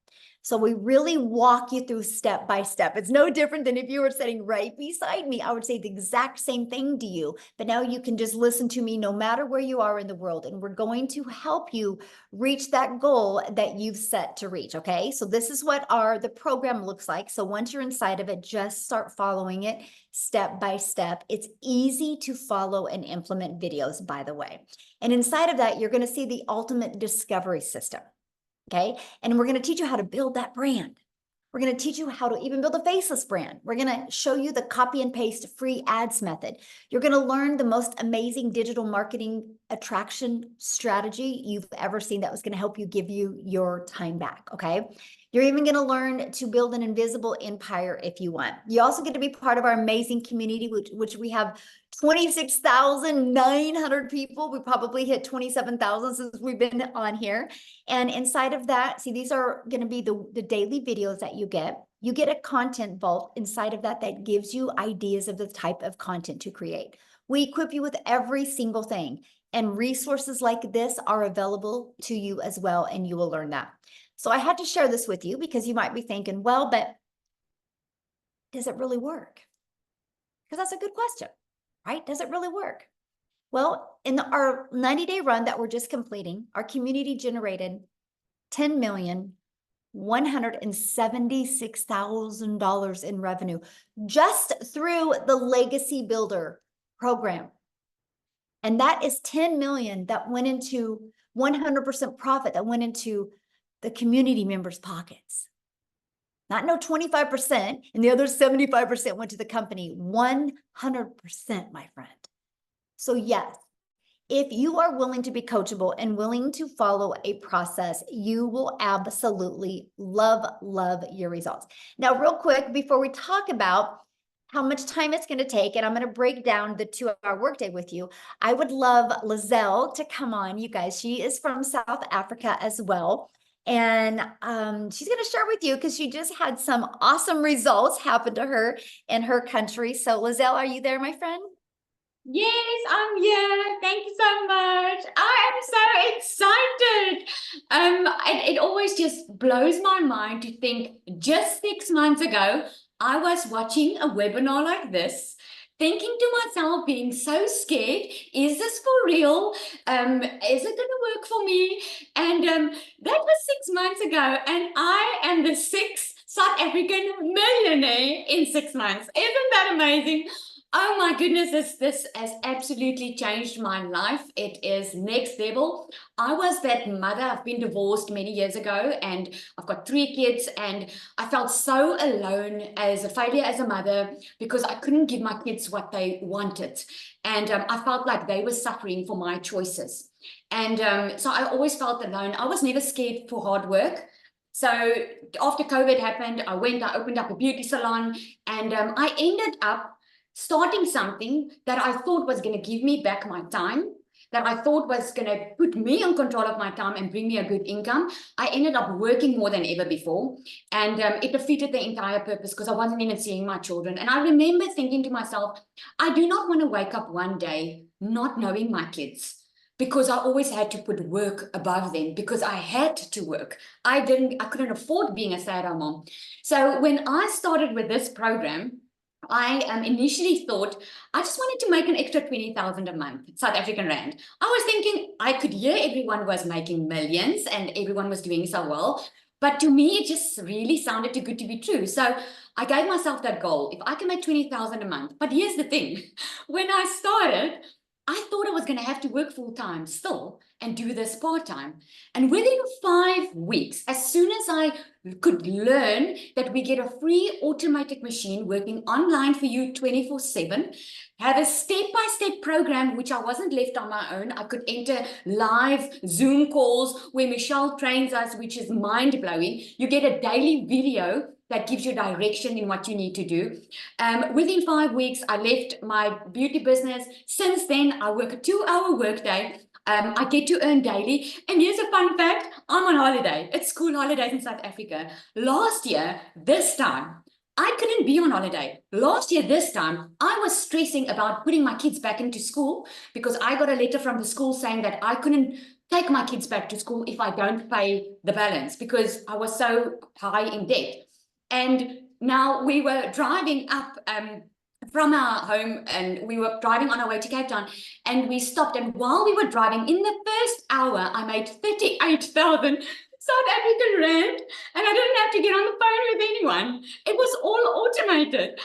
So we really walk you through step by step. It's no different than if you were sitting right beside me. I would say the exact same thing to you, but now you can just listen to me no matter where you are in the world. And we're going to help you reach that goal that you've set to reach. Okay. So this is what the program looks like. So once you're inside of it, just start following it step by step. It's easy to follow and implement videos, by the way. And inside of that, you're going to see the ultimate discovery system. Okay. And we're going to teach you how to build that brand. We're going to teach you how to even build a faceless brand. We're going to show you the copy and paste free ads method. You're going to learn the most amazing digital marketing attraction strategy you've ever seen that was going to help you give you your time back. Okay. You're even going to learn to build an invisible empire if you want. You also get to be part of our amazing community, which we have 26,900 people. We probably hit 27,000 since we've been on here. And inside of that, see, these are going to be the daily videos that you get. You get a content vault inside of that gives you ideas of the type of content to create. We equip you with every single thing, and resources like this are available to you as well, and you will learn that. So I had to share this with you because you might be thinking, well, but does it really work? Because that's a good question, right? Does it really work? Well, in our 90-day run that we're just completing, our community generated $10,176,000 in revenue just through the Legacy Builder program. And that is 10 million that went into 100% profit that went into the community members' pockets. Not no 25%, and the other 75% went to the company. 100%, my friend. So yes, if you are willing to be coachable and willing to follow a process, you will absolutely love your results. Now, real quick, before we talk about how much time it's going to take, and I'm going to break down the 2-hour workday with you, I would love Lizelle to come on, you guys. She is from South Africa as well. And she's going to share with you because she just had some awesome results happen to her in her country. So Lizelle, are you there, my friend? Yes, I'm here. Thank you so much. I am so excited. It always just blows my mind to think just 6 months ago, I was watching a webinar like this, thinking to myself, being so scared, is this for real? Is it going to work for me? And that was 6 months ago, and I am the 6th South African millionaire in 6 months. Isn't that amazing? Oh my goodness, this has absolutely changed my life. It is next level. I was that mother. I've been divorced many years ago, and I've got 3 kids, and I felt so alone as a failure as a mother because I couldn't give my kids what they wanted. And I felt like they were suffering for my choices. And so I always felt alone. I was never scared for hard work. So after COVID happened, I opened up a beauty salon, and I ended up starting something that I thought was going to give me back my time, that I thought was going to put me in control of my time and bring me a good income. I ended up working more than ever before, and it defeated the entire purpose because I wasn't even seeing my children. And I remember thinking to myself, I do not want to wake up one day not knowing my kids, because I always had to put work above them because I had to work. I couldn't afford being a stay-at-home mom. So when I started with this program, I initially thought I just wanted to make an extra 20,000 a month, South African rand. I was thinking I could hear everyone was making millions and everyone was doing so well, But to me, it just really sounded too good to be true. So I gave myself that goal. If I can make 20,000 a month. But here's the thing. When I started, I thought I was going to have to work full time still and do this part time. And within 5 weeks, as soon as I could learn that we get a free automated machine working online for you 24/7, have a step-by-step program, which I wasn't left on my own. I could enter live Zoom calls where Michelle trains us, which is mind-blowing. You get a daily video that gives you direction in what you need to do. Within 5 weeks, I left my beauty business. Since then, I work a 2-hour workday. I get to earn daily. And here's a fun fact. I'm on holiday. It's school holidays in South Africa. Last year, this time, I couldn't be on holiday. Last year, this time, I was stressing about putting my kids back into school because I got a letter from the school saying that I couldn't take my kids back to school if I don't pay the balance because I was so high in debt. And now we were driving up from our home and we were driving on our way to Cape Town and we stopped. And while we were driving, in the first hour, I made 38,000 South African rand, and I didn't have to get on the phone with anyone. It was all automated.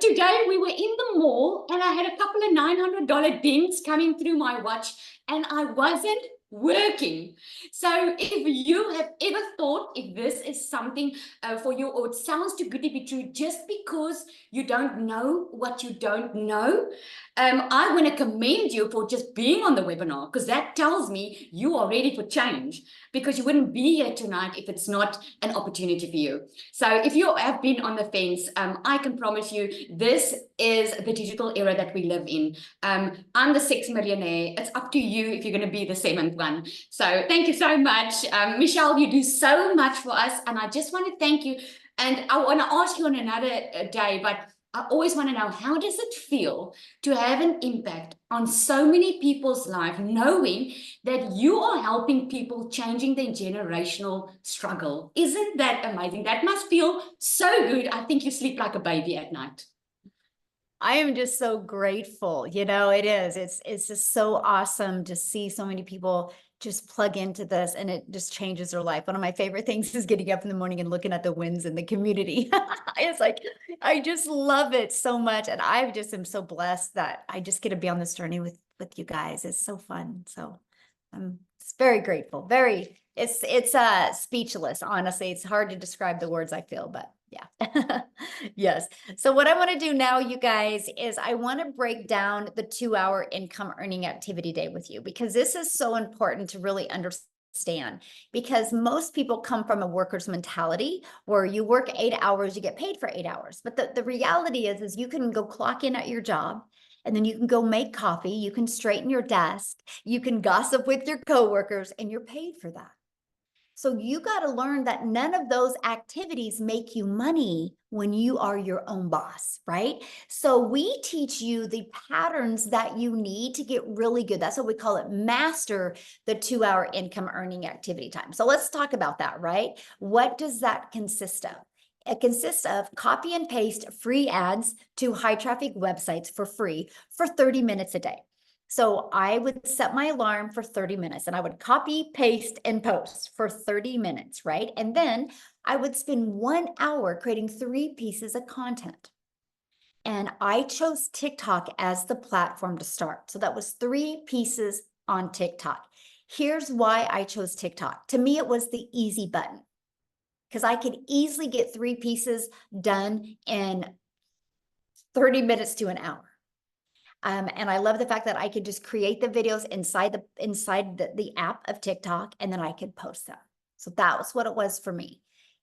Today we were in the mall and I had a couple of $900 dings coming through my watch and I wasn't working. So if you have ever thought if this is something for you or it sounds too good to be true just because you don't know what you don't know, I want to commend you for just being on the webinar because that tells me you are ready for change because you wouldn't be here tonight if it's not an opportunity for you. So if you have been on the fence, I can promise you this is the digital era that we live in. I'm the 6th millionaire. It's up to you if you're going to be the 7th one. So thank you so much. Michelle, you do so much for us. And I just want to thank you. And I want to ask you on another day, but I always want to know, how does it feel to have an impact on so many people's life, knowing that you are helping people changing their generational struggle? Isn't that amazing? That must feel so good. I think you sleep like a baby at night. I am just so grateful. You know, it is. It's just so awesome to see so many people just plug into this and it just changes their life. One of my favorite things is getting up in the morning and looking at the wins in the community. It's like, I just love it so much. And I just am so blessed that I just get to be on this journey with you guys. It's so fun. So I'm very grateful. It's speechless, honestly. It's hard to describe the words I feel, but yeah. Yes. So what I want to do now, you guys, is I want to break down the 2-hour income earning activity day with you, because this is so important to really understand, because most people come from a worker's mentality where you work 8 hours, you get paid for 8 hours. But the reality is you can go clock in at your job, and then you can go make coffee, you can straighten your desk, you can gossip with your coworkers, and you're paid for that. So you got to learn that none of those activities make you money when you are your own boss, right? So we teach you the patterns that you need to get really good. That's what we call it, master the 2-hour income earning activity time. So let's talk about that, right? What does that consist of? It consists of copy and paste free ads to high traffic websites for free for 30 minutes a day. So I would set my alarm for 30 minutes and I would copy, paste, and post for 30 minutes, right? And then I would spend 1 hour creating 3 pieces of content. And I chose TikTok as the platform to start. So that was 3 pieces on TikTok. Here's why I chose TikTok. To me, it was the easy button, because I could easily get 3 pieces done in 30 minutes to an hour. And I love the fact that I could just create the videos inside the app of TikTok, and then I could post them. So that was what it was for me.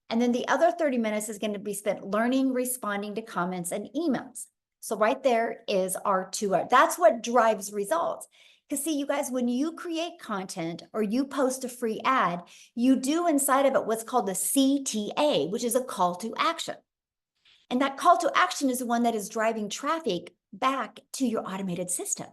And then the other 30 minutes is going to be spent learning, responding to comments and emails. So right there is our 2 hours. That's what drives results. Because see, you guys, when you create content or you post a free ad, you do inside of it what's called the CTA, which is a call to action. And that call to action is the one that is driving traffic back to your automated system.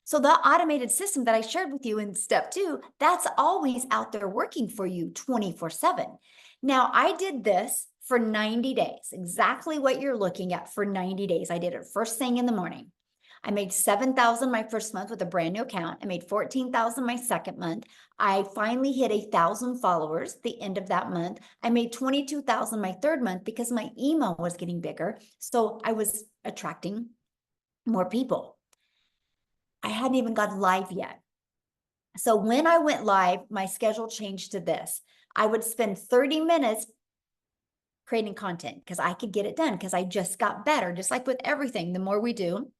So the automated system that I shared with you in step 2, that's always out there working for you 24/7. Now, I did this for 90 days, exactly what you're looking at for 90 days. I did it first thing in the morning. I made 7,000 my first month with a brand new account. I made 14,000 my second month. I finally hit 1,000 followers the end of that month. I made 22,000 my third month because my email was getting bigger. So I was attracting more people. I hadn't even got live yet. So when I went live, my schedule changed to this. I would spend 30 minutes creating content because I could get it done because I just got better. Just like with everything, the more we do,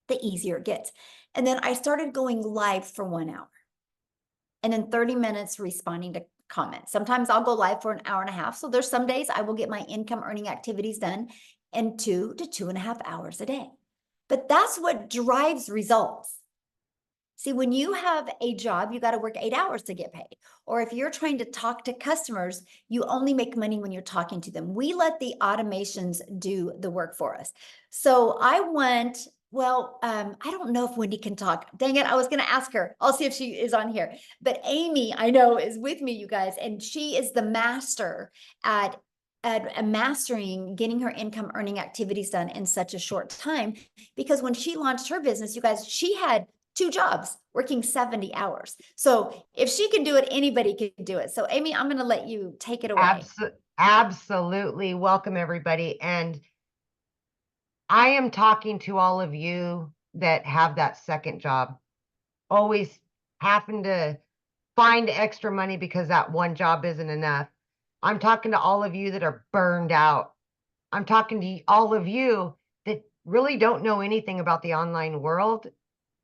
the easier it gets. And then I started going live for 1 hour and then 30 minutes responding to comments. Sometimes I'll go live for an hour and a half. So there's some days I will get my income earning activities done in 2 to 2.5 hours a day. But that's what drives results. See, when you have a job, you got to work 8 hours to get paid. Or if you're trying to talk to customers, you only make money when you're talking to them. We let the automations do the work for us. So I went, I don't know if Wendy can talk. Dang it, I was going to ask her. I'll see if she is on here. But Amy, I know, is with me, you guys, and she is the master at mastering getting her income earning activities done in such a short time. Because when she launched her business, you guys, she had 2 jobs working 70 hours. So if she can do it, anybody can do it. So Amy, I'm going to let you take it away. Absolutely. Welcome, everybody. And I am talking to all of you that have that second job, always having to find extra money because that one job isn't enough. I'm talking to all of you that are burned out. I'm talking to all of you that really don't know anything about the online world,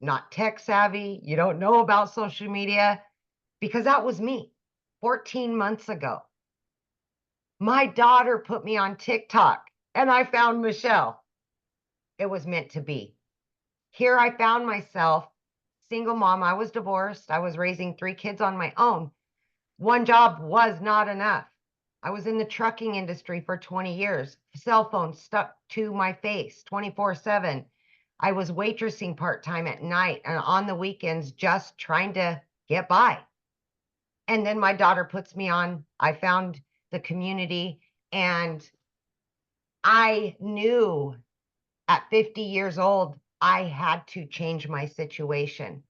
not tech savvy. You don't know about social media, because that was me 14 months ago. My daughter put me on TikTok and I found Michelle. It was meant to be. Here I found myself, single mom. I was divorced. I was raising 3 kids on my own. One job was not enough. I was in the trucking industry for 20 years. Cell phone stuck to my face 24/7. I was waitressing part-time at night and on the weekends, just trying to get by. And then my daughter puts me on. I found the community, and I knew at 50 years old, I had to change my situation.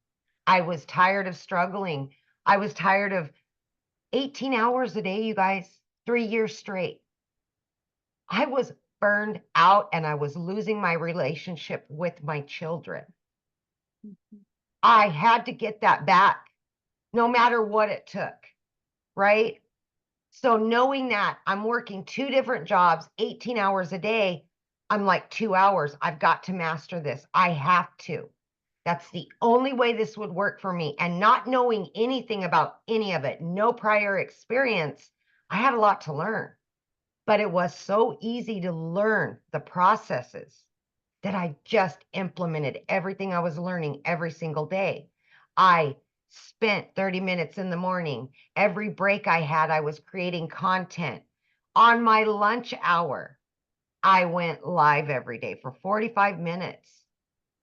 I was tired of struggling. I was tired of 18 hours a day, you guys, 3 years straight. I was burned out and I was losing my relationship with my children. I had to get that back, no matter what it took, right? So knowing that I'm working 2 different jobs, 18 hours a day, I'm like 2 hours. I've got to master this. I have to. That's the only way this would work for me. And not knowing anything about any of it, no prior experience, I had a lot to learn. But it was so easy to learn the processes that I just implemented everything I was learning every single day. I spent 30 minutes in the morning. Every break I had, I was creating content. On my lunch hour, I went live every day for 45 minutes.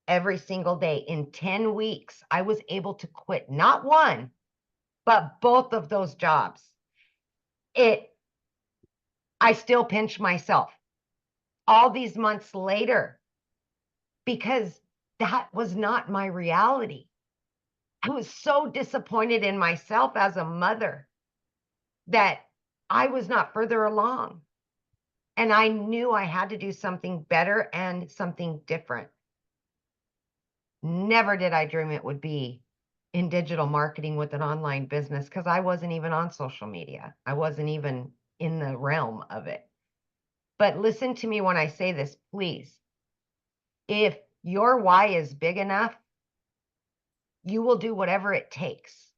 Every single day. In 10 weeks, I was able to quit not one, but both of those jobs. I still pinch myself all these months later because that was not my reality. I was so disappointed in myself as a mother that I was not further along. And I knew I had to do something better and something different. Never did I dream it would be in digital marketing with an online business, because I wasn't even on social media. I wasn't even in the realm of it. But listen to me when I say this, please. If your why is big enough, you will do whatever it takes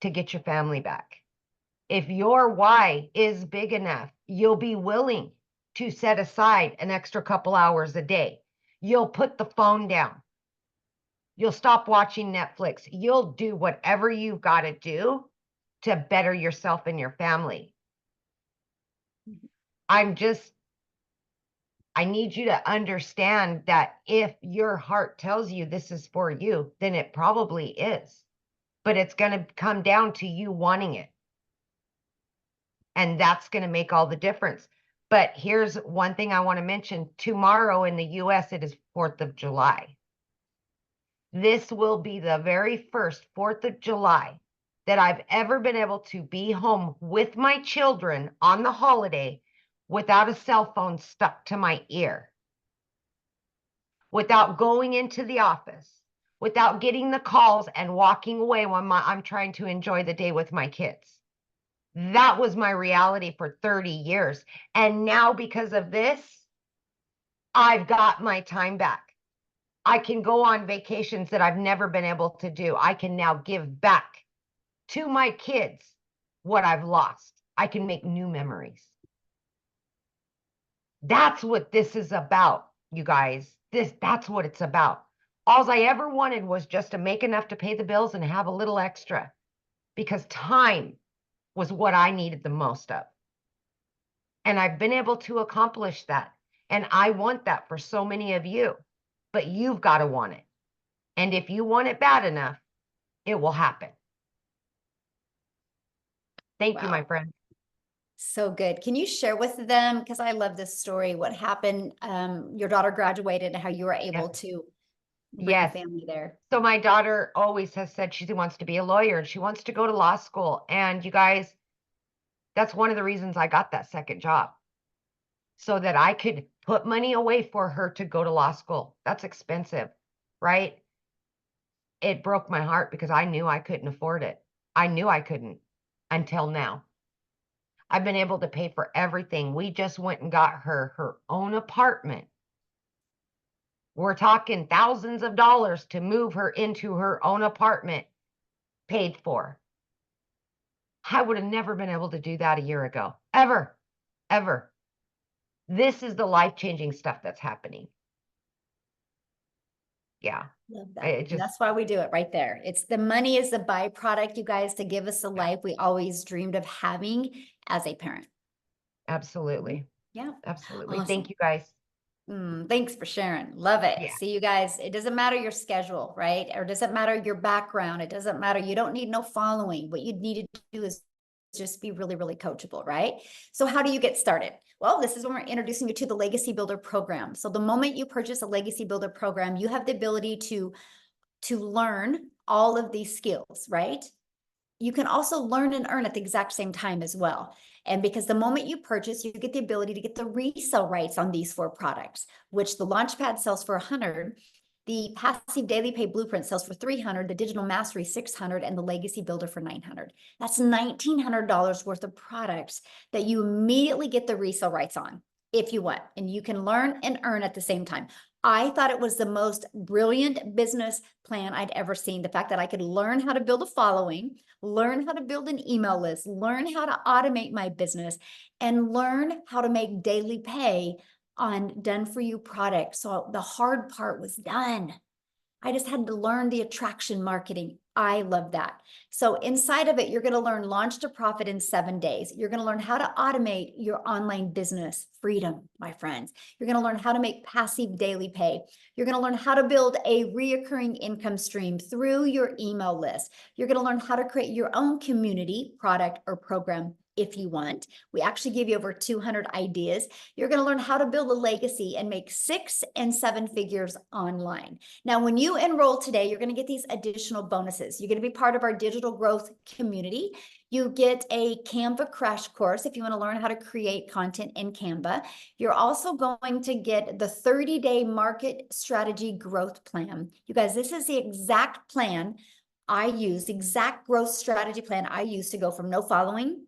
to get your family back. If your why is big enough, you'll be willing to set aside an extra couple hours a day. You'll put the phone down. You'll stop watching Netflix. You'll do whatever you've got to do to better yourself and your family. I need you to understand that if your heart tells you this is for you, then it probably is. But it's going to come down to you wanting it. And that's going to make all the difference. But here's one thing I want to mention. Tomorrow in the US, it is 4th of July. This will be the very first 4th of July that I've ever been able to be home with my children on the holiday without a cell phone stuck to my ear, without going into the office, without getting the calls and walking away when I'm trying to enjoy the day with my kids. That was my reality for 30 years. And now because of this, I've got my time back. I can go on vacations that I've never been able to do. I can now give back to my kids what I've lost. I can make new memories. That's what this is about, you guys. That's what it's about. All I ever wanted was just to make enough to pay the bills and have a little extra, because time was what I needed the most of. And I've been able to accomplish that. And I want that for so many of you, but you've got to want it. And if you want it bad enough, it will happen. Thank you, my Wow. friend. So good. Can you share with them, because I love this story, what happened? Your daughter graduated and how you were able to bring Yes. family there. So my daughter always has said she wants to be a lawyer and she wants to go to law school. And you guys, that's one of the reasons I got that second job, so that I could put money away for her to go to law school. That's expensive, right? It broke my heart because I knew I couldn't afford it. I knew I couldn't until now. I've been able to pay for everything. We just went and got her own apartment. We're talking thousands of dollars to move her into her own apartment, paid for. I would have never been able to do that a year ago, ever, ever. This is the life-changing stuff that's happening. Yeah. Love that. It And just, that's why we do it right there. It's the money is the byproduct, you guys, to give us the life we always dreamed of having as a parent. absolutely, Yeah. absolutely. Awesome. Thank you, guys. Thanks for sharing. Love it. Yeah. See you guys. It doesn't matter your schedule, right? Or it doesn't matter your background. It doesn't matter. You don't need no following. What you need to do is just be really, really coachable, right? So how do you get started? Well, this is when we're introducing you to the Legacy Builder program. So the moment you purchase a Legacy Builder program, you have the ability to learn all of these skills, right? You can also learn and earn at the exact same time as well. And because the moment you purchase, you get the ability to get the resale rights on these 4 products, which the Launchpad sells for $100, the Passive Daily Pay Blueprint sells for $300, the Digital Mastery $600, and the Legacy Builder for $900. That's $1,900 worth of products that you immediately get the resale rights on if you want, and you can learn and earn at the same time. I thought it was the most brilliant business plan I'd ever seen. The fact that I could learn how to build a following, learn how to build an email list, learn how to automate my business, and learn how to make daily pay on done for you products. So the hard part was done. I just had to learn the attraction marketing. I love that. So inside of it, you're going to learn Launch to Profit in 7 days. You're going to learn how to automate your online business freedom, my friends. You're going to learn how to make passive daily pay. You're going to learn how to build a reoccurring income stream through your email list. You're going to learn how to create your own community, product, or program if you want. We actually give you over 200 ideas. You're going to learn how to build a legacy and make 6 and 7 figures online. Now, when you enroll today, you're going to get these additional bonuses. You're going to be part of our digital growth community. You get a Canva crash course if you want to learn how to create content in Canva. You're also going to get the 30-day market strategy growth plan. You guys, this is the exact plan I use, exact growth strategy plan I use to go from no following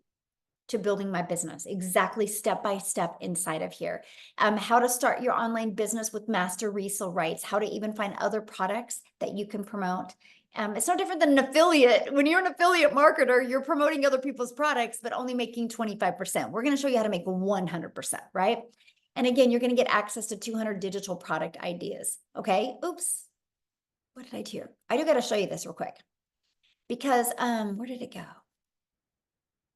to building my business, exactly step by step inside of here. How to start your online business with master resale rights, how to even find other products that you can promote. It's no different than an affiliate. When you're an affiliate marketer, you're promoting other people's products, but only making 25%. We're going to show you how to make 100%, right? And again, you're going to get access to 200 digital product ideas. Okay. Oops. What did I do here? I do got to show you this real quick because, where did it go?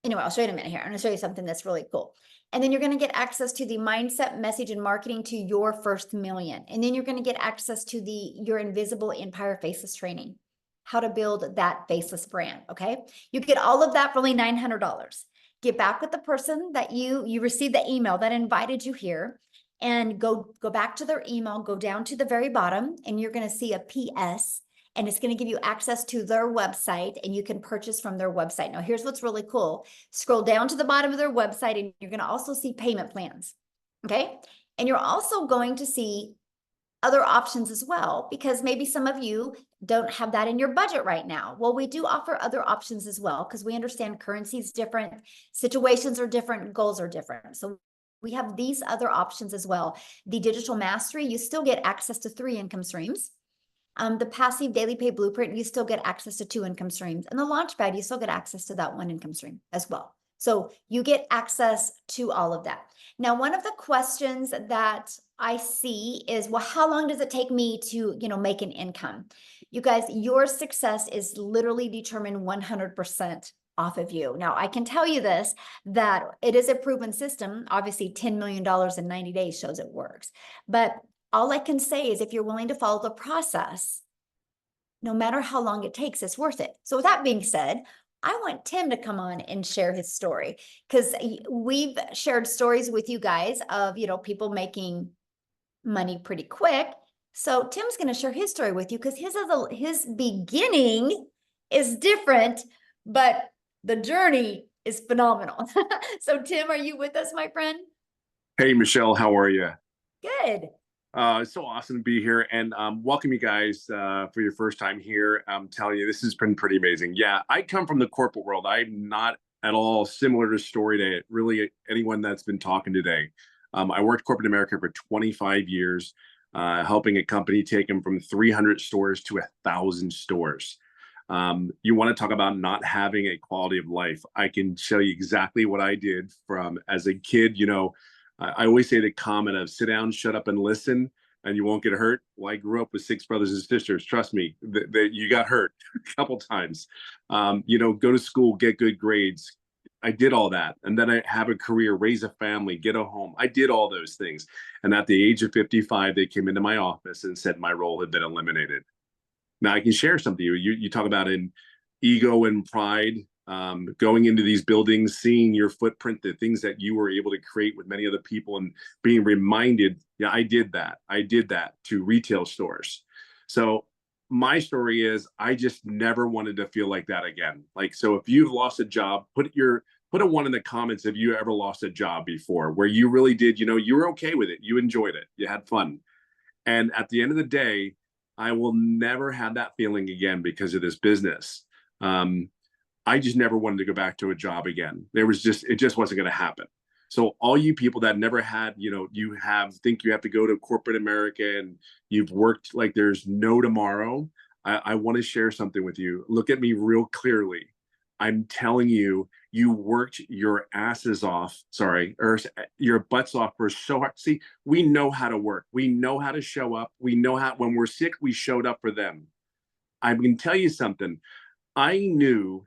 Anyway, I'll show you in a minute here. I'm going to show you something that's really cool. And then you're going to get access to the mindset, message, and marketing to your first million. And then you're going to get access to your Invisible Empire Faceless training, how to build that faceless brand. Okay. You get all of that for only $900. get back with the person that you received the email that invited you here, and go back to their email, go down to the very bottom, and you're going to see a PS, and it's going to give you access to their website, and you can purchase from their website. Now, here's what's really cool. Scroll down to the bottom of their website, and you're going to also see payment plans. Okay. And you're also going to see other options as well, because maybe some of you don't have that in your budget right now. Well, we do offer other options as well, because we understand currency is different, situations are different, goals are different. So we have these other options as well. The digital mastery, you still get access to 3 income streams. The passive daily pay blueprint, you still get access to 2 income streams. And the launchpad, you still get access to that 1 income stream as well. So you get access to all of that. Now, one of the questions that I see is, well, how long does it take me to, make an income? You guys, your success is literally determined 100% off of you. Now, I can tell you this, that it is a proven system. Obviously, $10 million in 90 days shows it works. But all I can say is if you're willing to follow the process, no matter how long it takes, it's worth it. So with that being said, I want Tim to come on and share his story, because we've shared stories with you guys of, people making money pretty quick. So Tim's going to share his story with you, because his beginning is different, but the journey is phenomenal. So Tim, are you with us, my friend? Hey, Michelle, how are you? Good. It's so awesome to be here, and welcome you guys for your first time here. I'm telling you, this has been pretty amazing. Yeah, I come from the corporate world. I'm not at all similar to story to really anyone that's been talking today. I worked corporate America for 25 years, helping a company take them from 300 stores to 1,000 stores. You want to talk about not having a quality of life? I can show you exactly what I did from as a kid. I always say the comment of sit down, shut up, and listen, and you won't get hurt. Well, I grew up with 6 brothers and sisters. Trust me, that you got hurt a couple times. Go to school, get good grades. I did all that. And then I have a career, raise a family, get a home. I did all those things. And at the age of 55, they came into my office and said my role had been eliminated. Now I can share something to you. You talk about an ego and pride. Going into these buildings, seeing your footprint, the things that you were able to create with many other people, and being reminded, yeah, I did that to retail stores. So my story is I just never wanted to feel like that again. So if you've lost a job, put a 1 in the comments if you ever lost a job before, where you really did, you were okay with it, you enjoyed it, you had fun. And at the end of the day, I will never have that feeling again because of this business. I just never wanted to go back to a job again. It just wasn't going to happen. So all you people that never had, think you have to go to corporate America and you've worked like there's no tomorrow. I want to share something with you. Look at me real clearly. I'm telling you, you worked your asses off, or your butts off for so hard. See, we know how to work. We know how to show up. We know how, when we're sick, we showed up for them. I can tell you something. I knew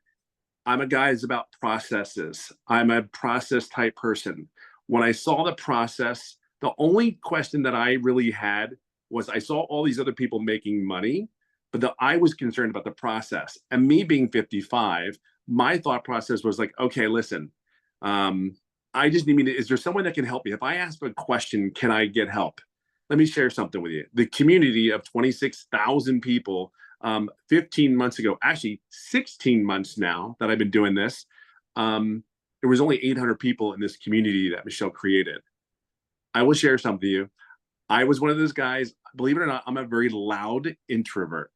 I'm a guy who's about processes. I'm a process type person. When I saw the process, the only question that I really had was I saw all these other people making money, but I was concerned about the process. And me being 55, my thought process was like, okay, listen, I just need is there someone that can help me? If I ask a question, can I get help? Let me share something with you. The community of 26,000 people 15 months ago, actually 16 months now that I've been doing this, there was only 800 people in this community that Michelle created. I will share something with you. I was one of those guys, believe it or not, I'm a very loud introvert.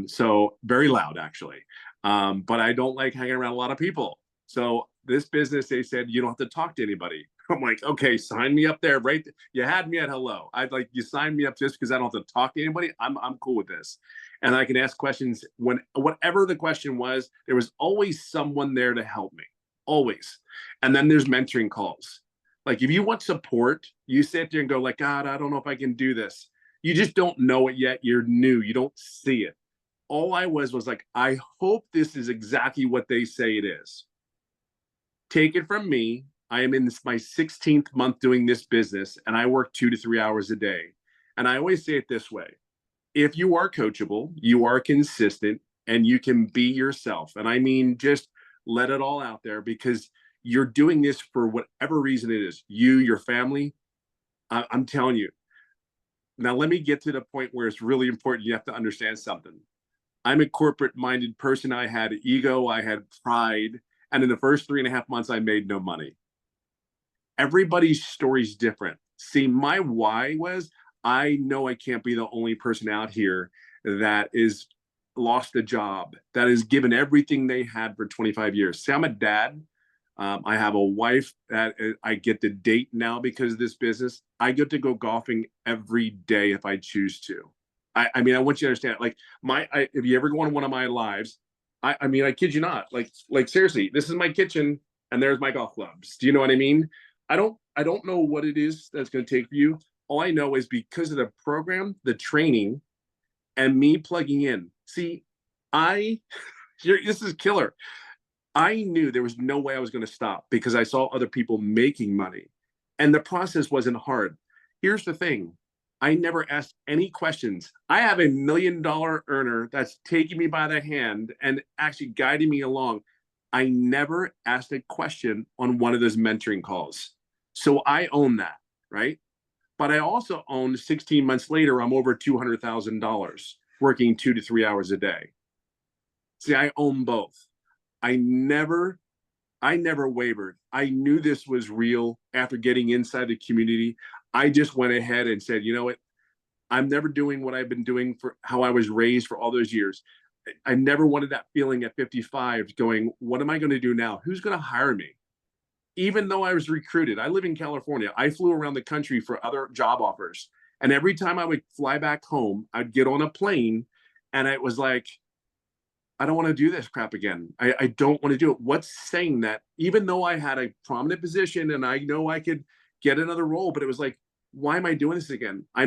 So very loud actually. But I don't like hanging around a lot of people. So this business, they said, you don't have to talk to anybody. I'm like, okay, sign me up there, right? You had me at hello. I'd like you sign me up just because I don't have to talk to anybody. I'm cool with this. And I can ask questions whatever the question was, there was always someone there to help me, always. And then there's mentoring calls. Like if you want support, you sit there and go like, God, I don't know if I can do this. You just don't know it yet. You're new. You don't see it. All I was like, I hope this is exactly what they say it is. Take it from me. I am in my 16th month doing this business, and I work 2 to 3 hours a day. And I always say it this way. If you are coachable, you are consistent, and you can be yourself. And I mean, just let it all out there, because you're doing this for whatever reason it is, you, your family. I'm telling you. Now, let me get to the point where it's really important. You have to understand something. I'm a corporate minded person. I had ego, I had pride. And in the first 3.5 months, I made no money. Everybody's story is different. See, my why was, I know I can't be the only person out here that is lost a job, that is given everything they had for 25 years. See, I'm a dad. I have a wife that I get to date now because of this business. I get to go golfing every day if I choose to. I mean, I want you to understand, like if you ever go on one of my lives, I mean, I kid you not, like seriously, this is my kitchen and there's my golf clubs. Do you know what I mean? I don't know what it is that's going to take for you. All I know is because of the program, the training, and me plugging in. See, this is killer. I knew there was no way I was going to stop because I saw other people making money, and the process wasn't hard. Here's the thing. I never asked any questions. I have $1 million earner that's taking me by the hand and actually guiding me along. I never asked a question on one of those mentoring calls. So I own that, right? But I also own 16 months later, I'm over $200,000 working 2 to 3 hours a day. See, I own both. I never wavered. I knew this was real after getting inside the community. I just went ahead and said, you know what? I'm never doing what I've been doing for how I was raised for all those years. I never wanted that feeling at 55 going, what am I going to do now? Who's going to hire me? Even though I was recruited, I live in California. I flew around the country for other job offers. And every time I would fly back home, I'd get on a plane and it was like, I don't want to do this crap again. I don't want to do it. What's saying that? Even though I had a prominent position and I know I could get another role, but it was like, why am I doing this again? I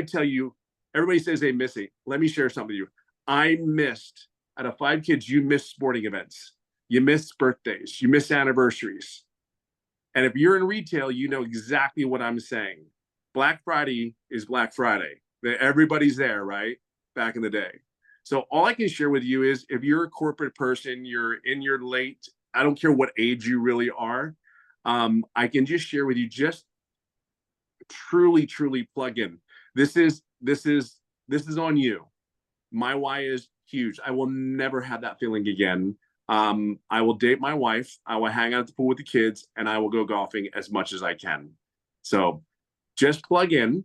tell you, everybody says they miss it. Let me share something with you. I missed, out of 5 kids, you missed sporting events. You miss birthdays. You miss anniversaries. And if you're in retail, you know exactly what I'm saying. Black Friday is Black Friday. Everybody's there, right? Back in the day. So all I can share with you is if you're a corporate person, you're in your late, I don't care what age you really are. I can just share with you, just truly plug in. This is on you. My why is huge. I will never have that feeling again. I will date my wife. I will hang out at the pool with the kids, and I will go golfing as much as I can. So just plug in.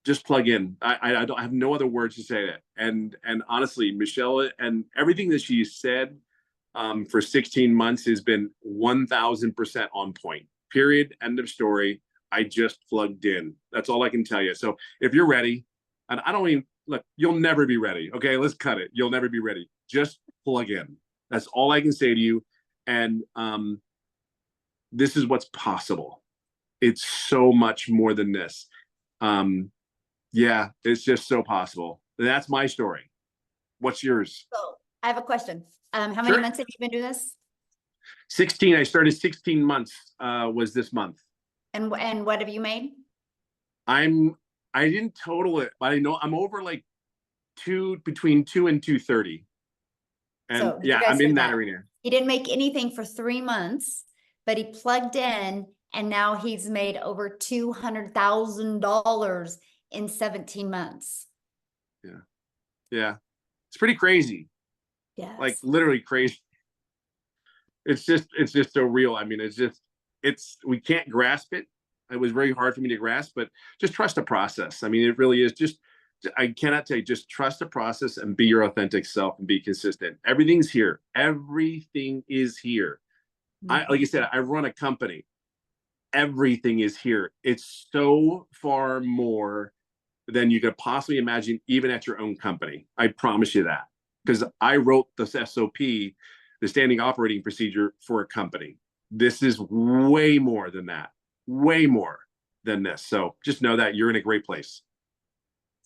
Just plug in. I don't have no other words to say that. And honestly, Michelle and everything that she said for 16 months has been 1000% on point. Period. End of story. I just plugged in. That's all I can tell you. So if you're ready, and I don't even look, you'll never be ready. Okay, let's cut it. You'll never be ready. Just plug in. That's all I can say to you. And this is what's possible. It's so much more than this. Yeah, it's just so possible. That's my story. What's yours? So I have a question. How many Sure. months have you been doing this? 16. I started 16 months was this month. And what have you made? I didn't total it, but I know I'm over like between 2 and 230. And So did you yeah, guys I'm hear in that that? arena. He didn't make anything for 3 months, but he plugged in and now he's made over $200,000 in 17 months. Yeah. It's pretty crazy. Yes. Like literally crazy. It's just so real. I mean, we can't grasp it. It was very hard for me to grasp, but just trust the process. I mean, it really is I cannot tell you, just trust the process and be your authentic self and be consistent. Everything's here. Everything is here. Like I said, I run a company. Everything is here. It's so far more than you could possibly imagine, even at your own company. I promise you that. Because I wrote the SOP, the standing operating procedure, for a company. This is way more than that. Way more than this. So just know that you're in a great place.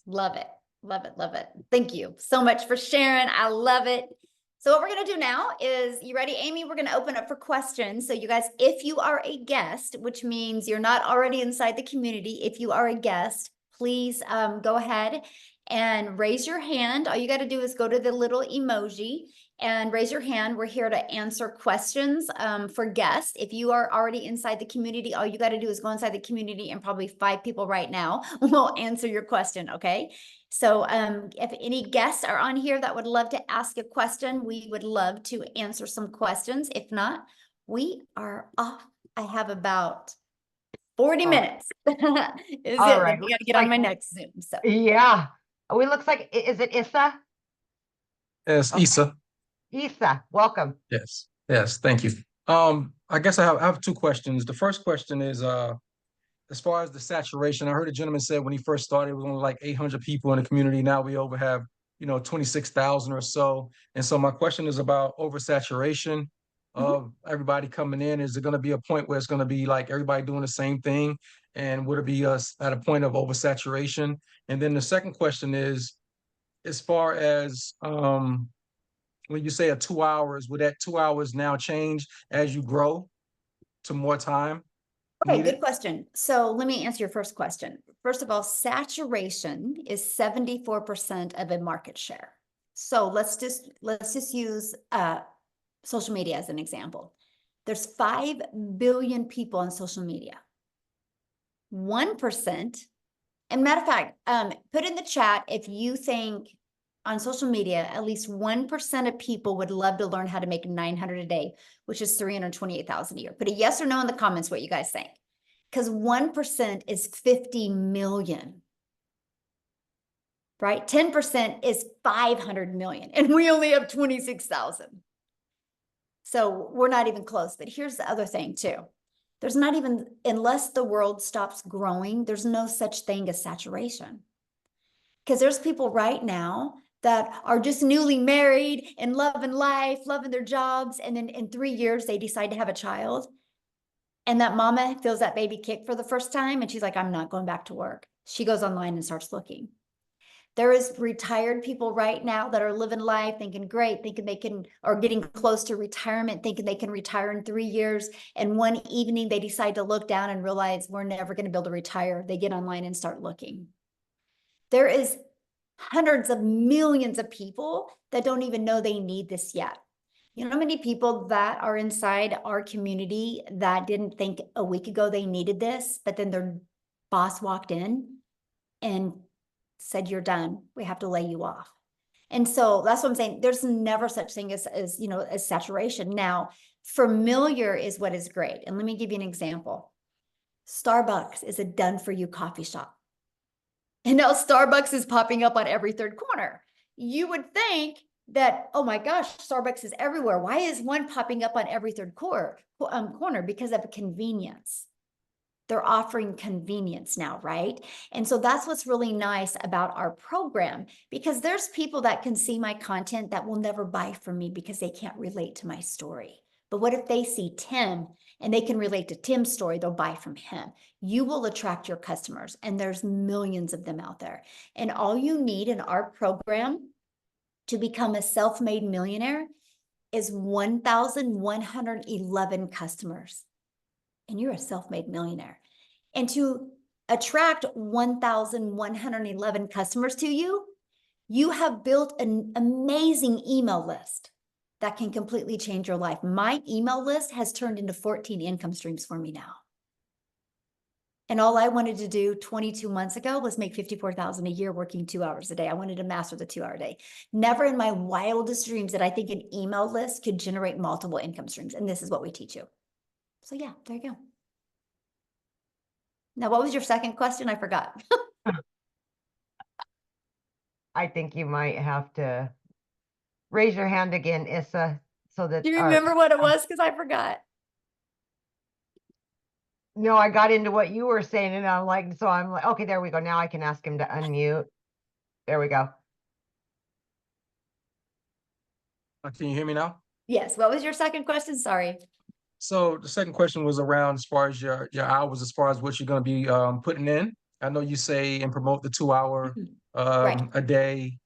Love it. Love it. Love it. Thank you so much for sharing. I love it. So what we're going to do now is, you ready, Amy? We're going to open up for questions. So you guys, if you are a guest, which means you're not already inside the community, if you are a guest, please go ahead and raise your hand. All you got to do is go to the little emoji and raise your hand. We're here to answer questions for guests. If you are already inside the community, all you got to do is go inside the community, and probably 5 people right now will answer your question, okay? So if any guests are on here that would love to ask a question, we would love to answer some questions. If not, we are off. I have about 40 minutes. Is All it? right, We got to looks get on like- my next Zoom. So Yeah. We looks like, is it Issa? Yes, Okay. Issa. Issa, welcome. Yes, yes, thank you. I guess I have 2 questions. The first question is, as far as the saturation, I heard a gentleman said when he first started, it was only like 800 people in the community. Now we over have, 26,000 or so. And so my question is about oversaturation of everybody coming in. Is it going to be a point where it's going to be like everybody doing the same thing? And would it be us at a point of oversaturation? And then the second question is, as far as, when you say a 2 hours, would that 2 hours now change as you grow to more time? okay, needed? good question. So let me answer your first question. First of all, saturation is 74% of a market share. So let's just use social media as an example. There's 5 billion people on social media. 1%, and matter of fact, put in the chat if you think on social media, at least 1% of people would love to learn how to make 900 a day, which is 328,000 a year. Put a yes or no in the comments what you guys think. Because 1% is 50 million. Right? 10% is 500 million, and we only have 26,000. So we're not even close. But here's the other thing too. There's not even, unless the world stops growing, there's no such thing as saturation. Because there's people right now that are just newly married and loving life, loving their jobs. And then in 3 years, they decide to have a child. And that mama feels that baby kick for the first time. And she's like, I'm not going back to work. She goes online and starts looking. There is retired people right now that are living life, thinking great, thinking they can, or getting close to retirement, thinking they can retire in 3 years. And one evening they decide to look down and realize we're never going to be able to retire. They get online and start looking. There is hundreds of millions of people that don't even know they need this yet. You know how many people that are inside our community that didn't think a week ago they needed this, but then their boss walked in and said, you're done. We have to lay you off. And so that's what I'm saying. There's never such thing as saturation. Now, familiar is what is great. And let me give you an example. Starbucks is a done for you coffee shop. And now Starbucks is popping up on every 3rd corner. You would think that, oh my gosh, Starbucks is everywhere. Why is one popping up on every 3rd corner? Because of convenience. They're offering convenience now, right? And so that's what's really nice about our program, because there's people that can see my content that will never buy from me because they can't relate to my story. But what if they see Tim and they can relate to Tim's story? They'll buy from him. You will attract your customers, and there's millions of them out there. And all you need in our program to become a self-made millionaire is 1,111 customers. And you're a self-made millionaire. And to attract 1,111 customers to you, you have built an amazing email list that can completely change your life. My email list has turned into 14 income streams for me now. And all I wanted to do 22 months ago was make $54,000 a year working 2 hours a day. I wanted to master the 2-hour day. Never in my wildest dreams did I think an email list could generate multiple income streams. And this is what we teach you. So yeah, there you go. Now, what was your second question? I forgot. I think you might have to raise your hand again, Issa, so that. Do you remember what it was? Because I forgot. No, I got into what you were saying, and I'm like, okay, there we go. Now I can ask him to unmute. There we go. Can you hear me now? Yes. What was your second question? Sorry. So the second question was around as far as your hours, as far as what you're going to be putting in. I know you say and promote the 2-hour Right. a day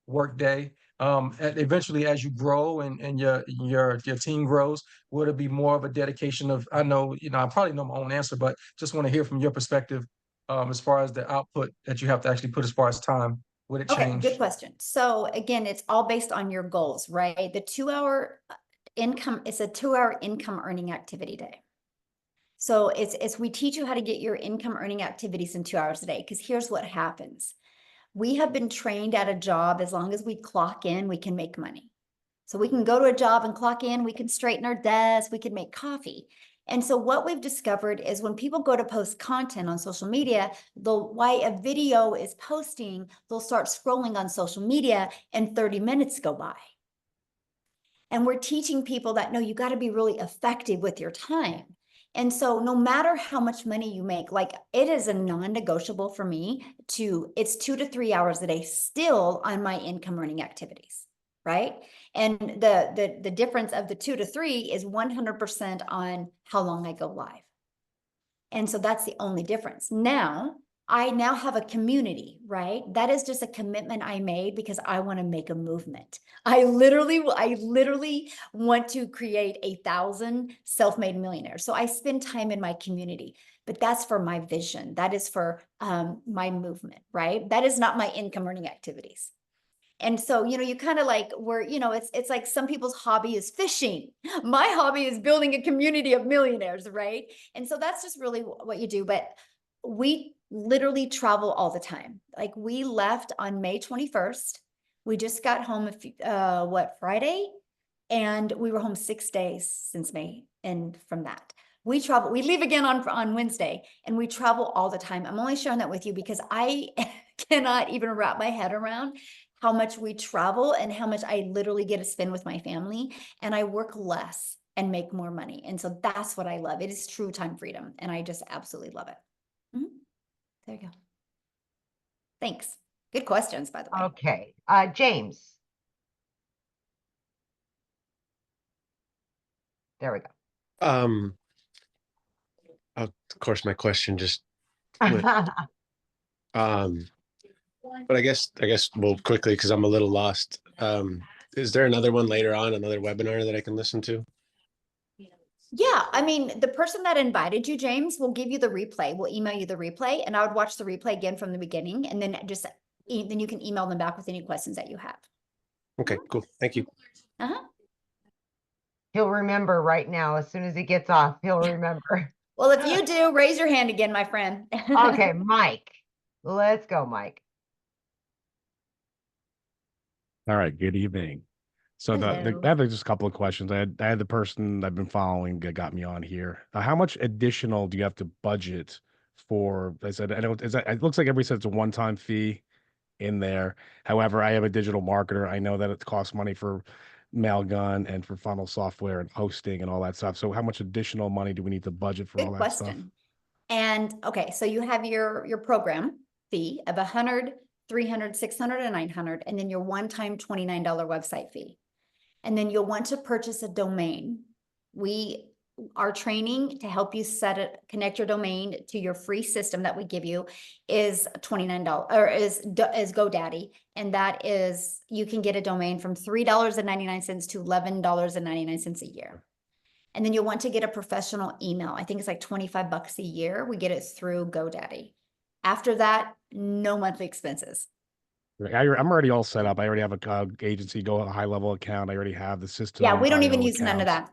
work day. Eventually, as you grow and your team grows, would it be more of a dedication of? I know I probably know my own answer, but just want to hear from your perspective as far as the output that you have to actually put as far as time. Would it Okay, change? good question. So again, it's all based on your goals, right? The 2 hour income, it's a 2 hour income earning activity day. So it's we teach you how to get your income earning activities in 2 hours a day. Because here's what happens. We have been trained at a job, as long as we clock in, we can make money. So we can go to a job and clock in, we can straighten our desk, we can make coffee. And so what we've discovered is when people go to post content on social media, while a video is posting, they'll start scrolling on social media and 30 minutes go by. And we're teaching people that, no, you got to be really effective with your time. And so no matter how much money you make, like it is a non-negotiable for me it's 2 to 3 hours a day still on my income earning activities, right? And the difference of the 2 to 3 is 100% on how long I go live. And so that's the only difference. I now have a community, right? That is just a commitment I made because I want to make a movement. I literally want to create 1,000 self-made millionaires. So I spend time in my community, but that's for my vision. That is for my movement, right? That is not my income earning activities. And so, you kind of like it's like some people's hobby is fishing. My hobby is building a community of millionaires, right? And so that's just really what you do. But we literally travel all the time. Like we left on May 21st. We just got home Friday? And we were home 6 days since May. And from that, we leave again on Wednesday, and we travel all the time. I'm only sharing that with you because I cannot even wrap my head around how much we travel and how much I literally get to spend with my family, and I work less and make more money. And so that's what I love. It is true time freedom. And I just absolutely love it. There you go. Thanks. Good questions, by the way. Okay, James. There we go. Of course, my question just went. But I guess well, quickly, because I'm a little lost. Is there another one later on, another webinar that I can listen to? Yeah, I mean, the person that invited you, James, will give you the replay. We'll email you the replay, and I would watch the replay again from the beginning, and then then you can email them back with any questions that you have. Okay, cool. Thank you. He'll remember right now. As soon as he gets off, he'll remember. Well, if you do, raise your hand again, my friend. Okay, Mike. Let's go, Mike. All right, good evening. So Hello. I have just a couple of questions. I had the person I've been following that got me on here. How much additional do you have to budget for? I said, I know it looks like everybody said it's a one-time fee in there. However, I have a digital marketer. I know that it costs money for Mailgun and for funnel software and hosting and all that stuff. So how much additional money do we need to budget for all Good that stuff? question. And okay, so you have your program fee of $100, $300, $600, and $900, and then your one-time $29 website fee. And then you'll want to purchase a domain. Our training to help you connect your domain to your free system that we give you is $29 or is GoDaddy. And that is, you can get a domain from $3.99 to $11.99 a year. And then you'll want to get a professional email. I think it's like $25 a year. We get it through GoDaddy. After that, no monthly expenses. I'm already all set up. I already have a agency, a high level account. I already have the system. Yeah, we don't even IO use none of accounts.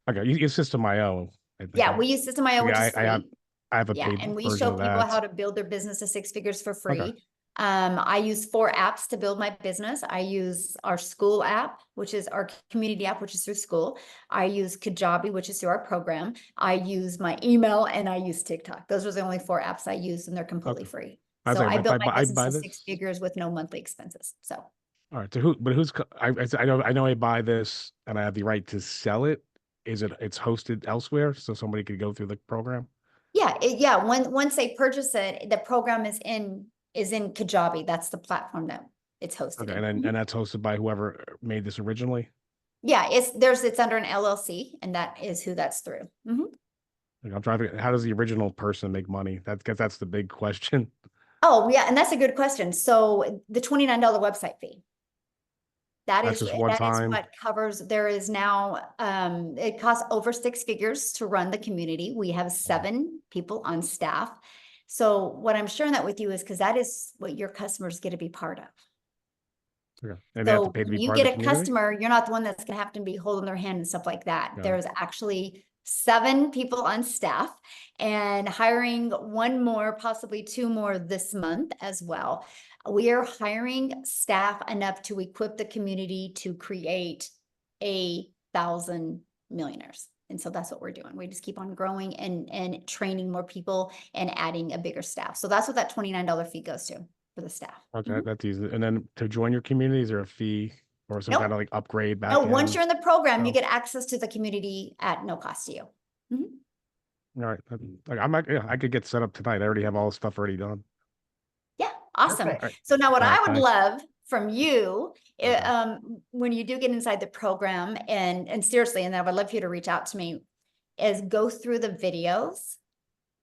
that. Okay, you use System.io. Yeah, we use System.io, which is free. I have a Yeah, paid and we version show of people that. how to build their business to 6 figures for free. Okay. I use 4 apps to build my business. I use our school app, which is our community app, which is through school. I use Kajabi, which is through our program. I use my email, and I use TikTok. Those are the only 4 apps I use, and they're completely free. So I built my business to 6 figures with no monthly expenses. So. All right. So I know I buy this and I have the right to sell it. It's hosted elsewhere, so somebody could go through the program? Yeah. Once they purchase it, the program is in Kajabi. That's the platform that it's hosted. Okay, in. and that's hosted by whoever made this originally? Yeah, it's under an LLC, and that is who that's through. Like, I'm driving. How does the original person make money? That's the big question. Oh, yeah, and that's a good question. So the $29 website fee. That's just one time? What covers. There is now, it costs over 6 figures to run the community. We have 7 people on staff. So what I'm sharing that with you is because that is what your customers get to be part of. Okay. And they have to So pay to when be you part of get the a community? customer, you're not the one that's gonna have to be holding their hand and stuff like that. Got it. There's actually 7 people on staff and hiring 1 more, possibly 2 more this month as well. We are hiring staff enough to equip the community to create 1,000 millionaires. And so that's what we're doing. We just keep on growing and training more people and adding a bigger staff. So that's what that $29 fee goes to for the staff. Okay, Mhm. that's easy. And then to join your community, is there a fee or some kind Nope. of like upgrade back No, once end? you're in the program, you Oh. get access to the community at no cost to you. Mhm. All right. Like I'm not, yeah, I could get set up tonight. I already have all the stuff already done. Yeah, awesome. Perfect. All right. So now what All right, I would thanks. love from you, Okay. when you do get inside the program and seriously, and I would love for you to reach out to me, is go through the videos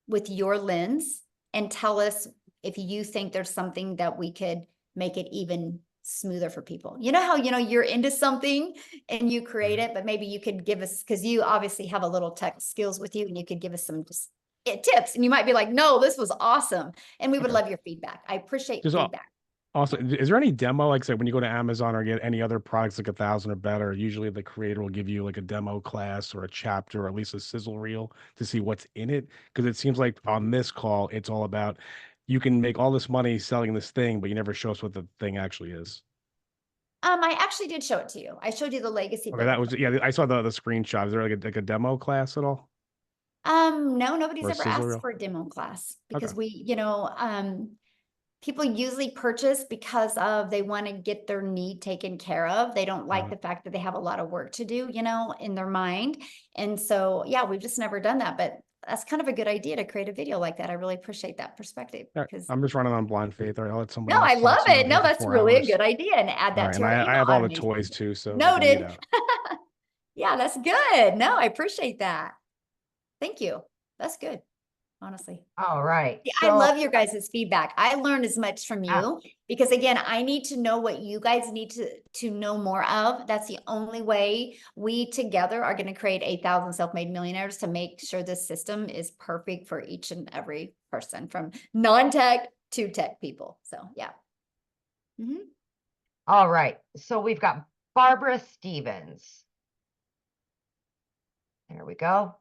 with your lens and tell us if you think there's something that we could make it even smoother for people. You know how, you're into something and you create it, but maybe you could give us, because you obviously have a little tech skills with you and you could give us some just tips and you might be like, no, this was awesome. And we would Okay. love your feedback. I appreciate Just feedback. Also, is there any demo, like say when you go to Amazon or get any other products like 1,000 or better, usually the creator will give you like a demo class or a chapter or at least a sizzle reel to see what's in it? Because it seems like on this call, it's all about you can make all this money selling this thing, but you never show us what the thing actually is. I actually did show it to you. I showed you the legacy. Okay, that was, yeah, I saw the screenshot. Is there like a demo class at all? No, nobody's Or a ever sizzle asked reel? for a demo class because Okay. people usually purchase because of they want to get their need taken care of. They don't like the fact that they have a lot of work to do, in their mind. And so, yeah, we've just never done that, but that's kind of a good idea to create a video like that. I really appreciate that perspective All right, because I'm just running on blind faith. All right, I'll let somebody no, else I talk love so I'm it. here No, for that's 4 really a hours. good idea. And add All that right, to and our I email have all the automation. toys too, so we can eat Noted. out. Yeah, that's good. No, I appreciate that. Thank you. That's good, honestly. All right. Yeah, I love your guys' feedback. I learned as much from Ah. you because again, I need to know what you guys need to know more of. That's the only way we together are going to create 1,000 self-made millionaires to make sure this system is perfect for each and every person from non-tech to tech people. So yeah. Mhm. All right. So we've got Barbara Stevens. There we go.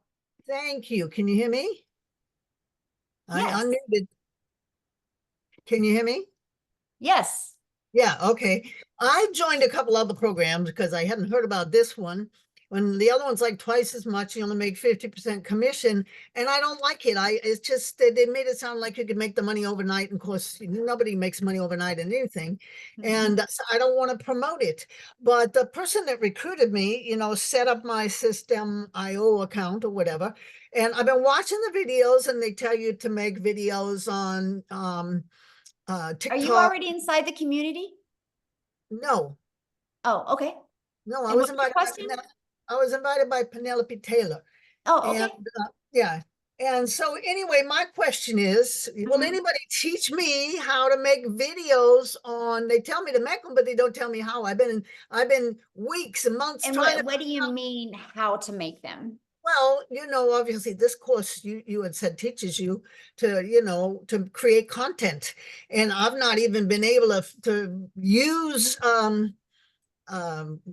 Thank you. Can you hear me? Yes. I unmuted. Can you hear me? Yes. Yeah, okay. I joined a couple other programs because I hadn't heard about this one. When the other one's like twice as much, you only make 50% commission, and I don't like it. It's just they made it sound like you could make the money overnight. And of course, nobody makes money overnight in anything, and so I don't want to promote it. But the person that recruited me, set up my System.io account or whatever, and I've been watching the videos, and they tell you to make videos on TikTok. Are you already inside the community? No. Oh, okay. No, I And was what's your invited by question? I was invited by Penelope Taylor. Oh, And okay. yeah. And so anyway, my question is, will Mhm. anybody teach me how to make videos on, they tell me to make them, but they don't tell me how. I've been weeks and months And trying to, what do you mean how to make them? well, obviously this course you had said teaches you to, to create content. And I've not even been able to use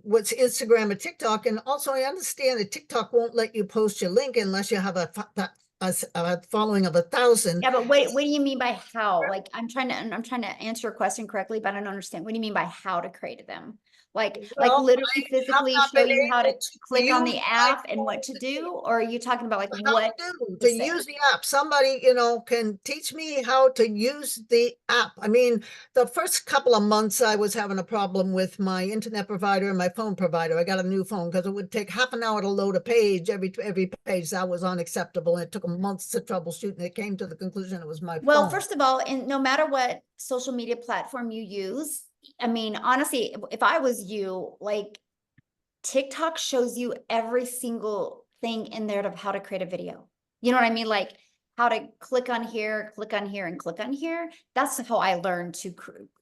what's Instagram or TikTok. And also I understand that TikTok won't let you post your link unless you have a following of 1,000. Yeah, but what do you mean by how? Like I'm trying to answer your question correctly, but I don't understand. What do you mean by how to create them? Like Well, literally I have physically not show been you how to able to click on the use app my and what to do? Or are you talking about like how what to do to to say? use the app. Somebody, can teach me how to use the app. I mean, the first couple of months I was having a problem with my internet provider and my phone provider. I got a new phone because it would take half an hour to load a page. Every page that was unacceptable. And it took months to troubleshoot, and it came to the conclusion it was my Well, phone. first of all, and no matter what social media platform you use, I mean, honestly, if I was you, like TikTok shows you every single thing in there of how to create a video. You know what I mean? Like how to click on here, and click on here. That's how I learned to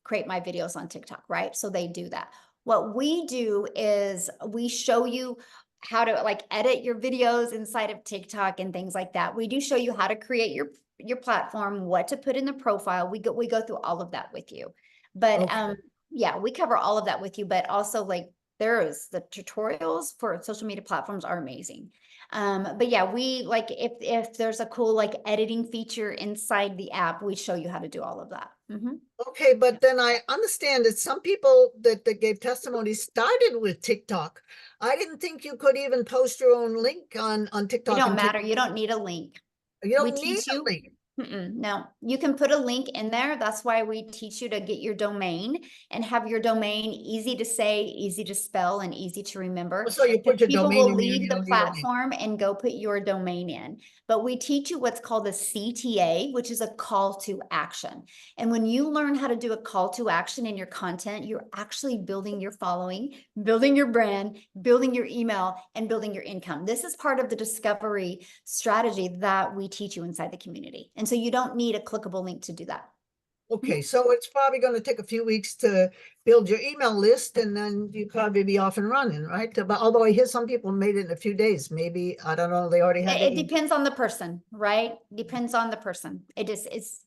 create my videos on TikTok, right? So they do that. What we do is we show you how to like edit your videos inside of TikTok and things like that. We do show you how to create your platform, what to put in the profile. We go through all of that with you. But Okay. yeah, we cover all of that with you, but also like the tutorials for social media platforms are amazing. But yeah, we like if there's a cool like editing feature inside the app, we show you how to do all of that. Mhm. Okay, but then I understand that some people that gave testimony started with TikTok. I didn't think you could even post your own link on It TikTok. don't and matter. You don't need a link. You We don't need teach a you. link. No, you can put a link in there. That's why we teach you to get your domain and have your domain easy to say, easy to spell, and easy to remember. So you put Because your people domain will in there, leave you the don't need a link. platform and go put your domain in. But we teach you what's called a CTA, which is a call to action. And when you learn how to do a call to action in your content, you're actually building your following, building your brand, building your email, and building your income. This is part of the discovery strategy that we teach you inside the community. And so you don't need a clickable link to do that. Okay, so it's probably going to take a few weeks to build your email list, and then you probably be off and running, right? But although I hear some people made it in a few days, maybe, I don't know, they already had It depends on the person, right? Depends on the person. It's,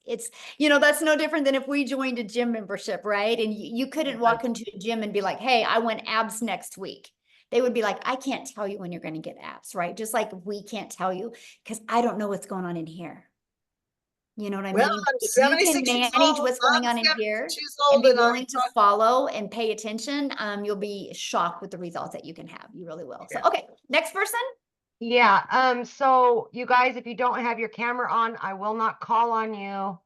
you know, that's no different than if we joined a gym membership, right? And you couldn't walk into a gym and be like, hey, I want abs next week. They would be like, I can't tell you when you're going to get abs, right? Just like we can't tell you because I don't know what's going on in here. You know what I Well, mean? I'm If you 76 can years manage old. what's going I'm on in 76 here years and old, be and I'm willing to follow and pay attention, you'll be shocked with the results that you can have. You really will. So, Yeah. okay, next person. Yeah, so you guys, if you don't have your camera on, I will not call on you,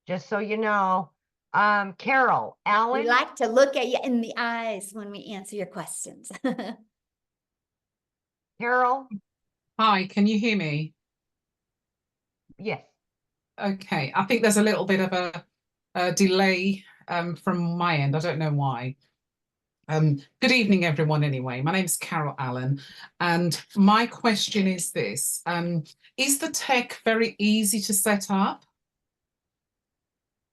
just so you know. Carol, We Alan, like to look at you in the eyes when we answer your questions. Carol, Hi, can you hear me? yes. Okay, I think there's a little bit of a delay from my end. I don't know why. Good evening, everyone, anyway. My name is Carol Allen, and my question is this. Is the tech very easy to set up?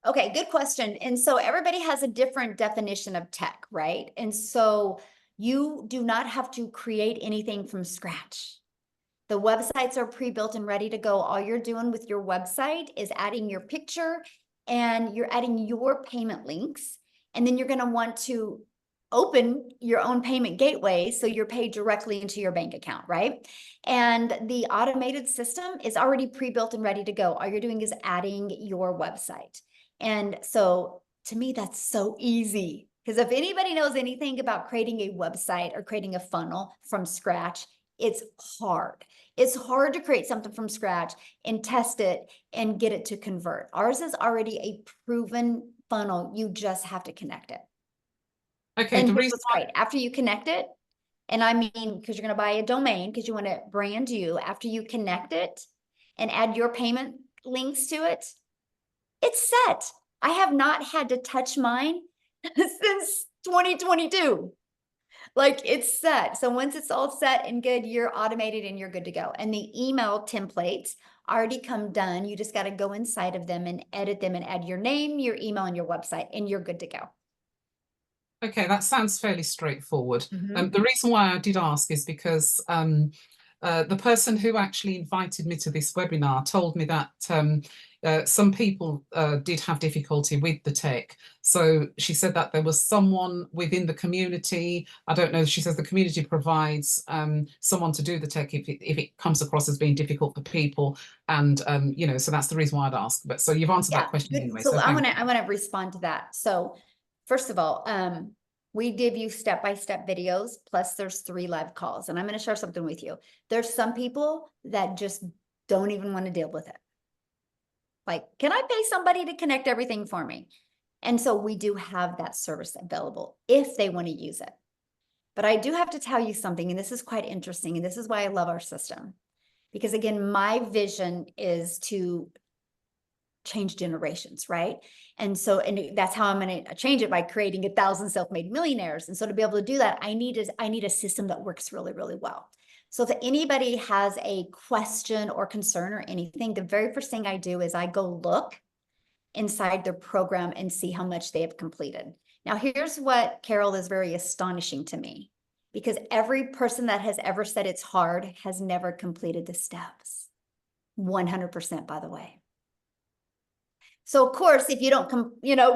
Okay, good question. And so everybody has a different definition of tech, right? And so you do not have to create anything from scratch. The websites are pre-built and ready to go. All you're doing with your website is adding your picture and you're adding your payment links. And then you're going to want to open your own payment gateway so you're paid directly into your bank account, right? And the automated system is already pre-built and ready to go. All you're doing is adding your website. And so to me, that's so easy. Because if anybody knows anything about creating a website or creating a funnel from scratch, it's hard. It's hard to create something from scratch and test it and get it to convert. Ours is already a proven funnel. You just have to connect it. Okay, And the here's reason what's great. After you connect it, and I mean, because you're going to buy a domain because you want to brand you, after you connect it and add your payment links to it, it's set. I have not had to touch mine since 2022. Like it's set. So once it's all set and good, you're automated and you're good to go. And the email templates already come done. You just got to go inside of them and edit them and add your name, your email, and your website, and you're good to go. Okay, that sounds fairly straightforward. Mhm. The reason why I did ask is because the person who actually invited me to this webinar told me that some people did have difficulty with the tech. So she said that there was someone within the community, I don't know, she says the community provides someone to do the tech if it comes across as being difficult for people. And, you know, so that's the reason why I'd asked. But so you've answered that question good. anyway. So So I thank want to respond to that. So first of all, we give you step-by-step videos, plus there's 3 live calls. And I'm going to share something with you. There's some people that just don't even want to deal with it. Like, can I pay somebody to connect everything for me? And so we do have that service available if they want to use it. But I do have to tell you something, and this is quite interesting, and this is why I love our system. Because again, my vision is to change generations, right? And so, and that's how I'm going to change it by creating 1,000 self-made millionaires. And so to be able to do that, I need a system that works really, really well. So if anybody has a question or concern or anything, the very first thing I do is I go look inside their program and see how much they have completed. Now, here's what, Carol, is very astonishing to me, because every person that has ever said it's hard has never completed the steps. 100%, by the way. So of course, if you don't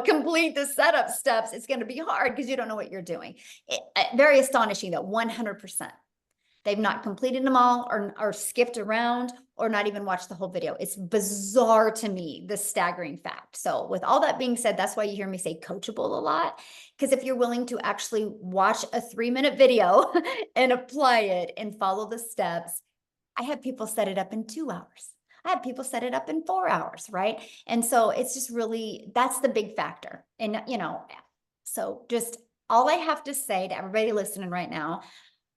complete the setup steps, it's going to be hard because you don't know what you're doing. Very astonishing that 100%. They've not completed them all or skipped around or not even watched the whole video. It's bizarre to me, the staggering fact. So with all that being said, that's why you hear me say coachable a lot. Because if you're willing to actually watch a 3-minute video and apply it and follow the steps, I have people set it up in 2 hours. I have people set it up in 4 hours, right? And so it's just really, that's the big factor. And, so just all I have to say to everybody listening right now,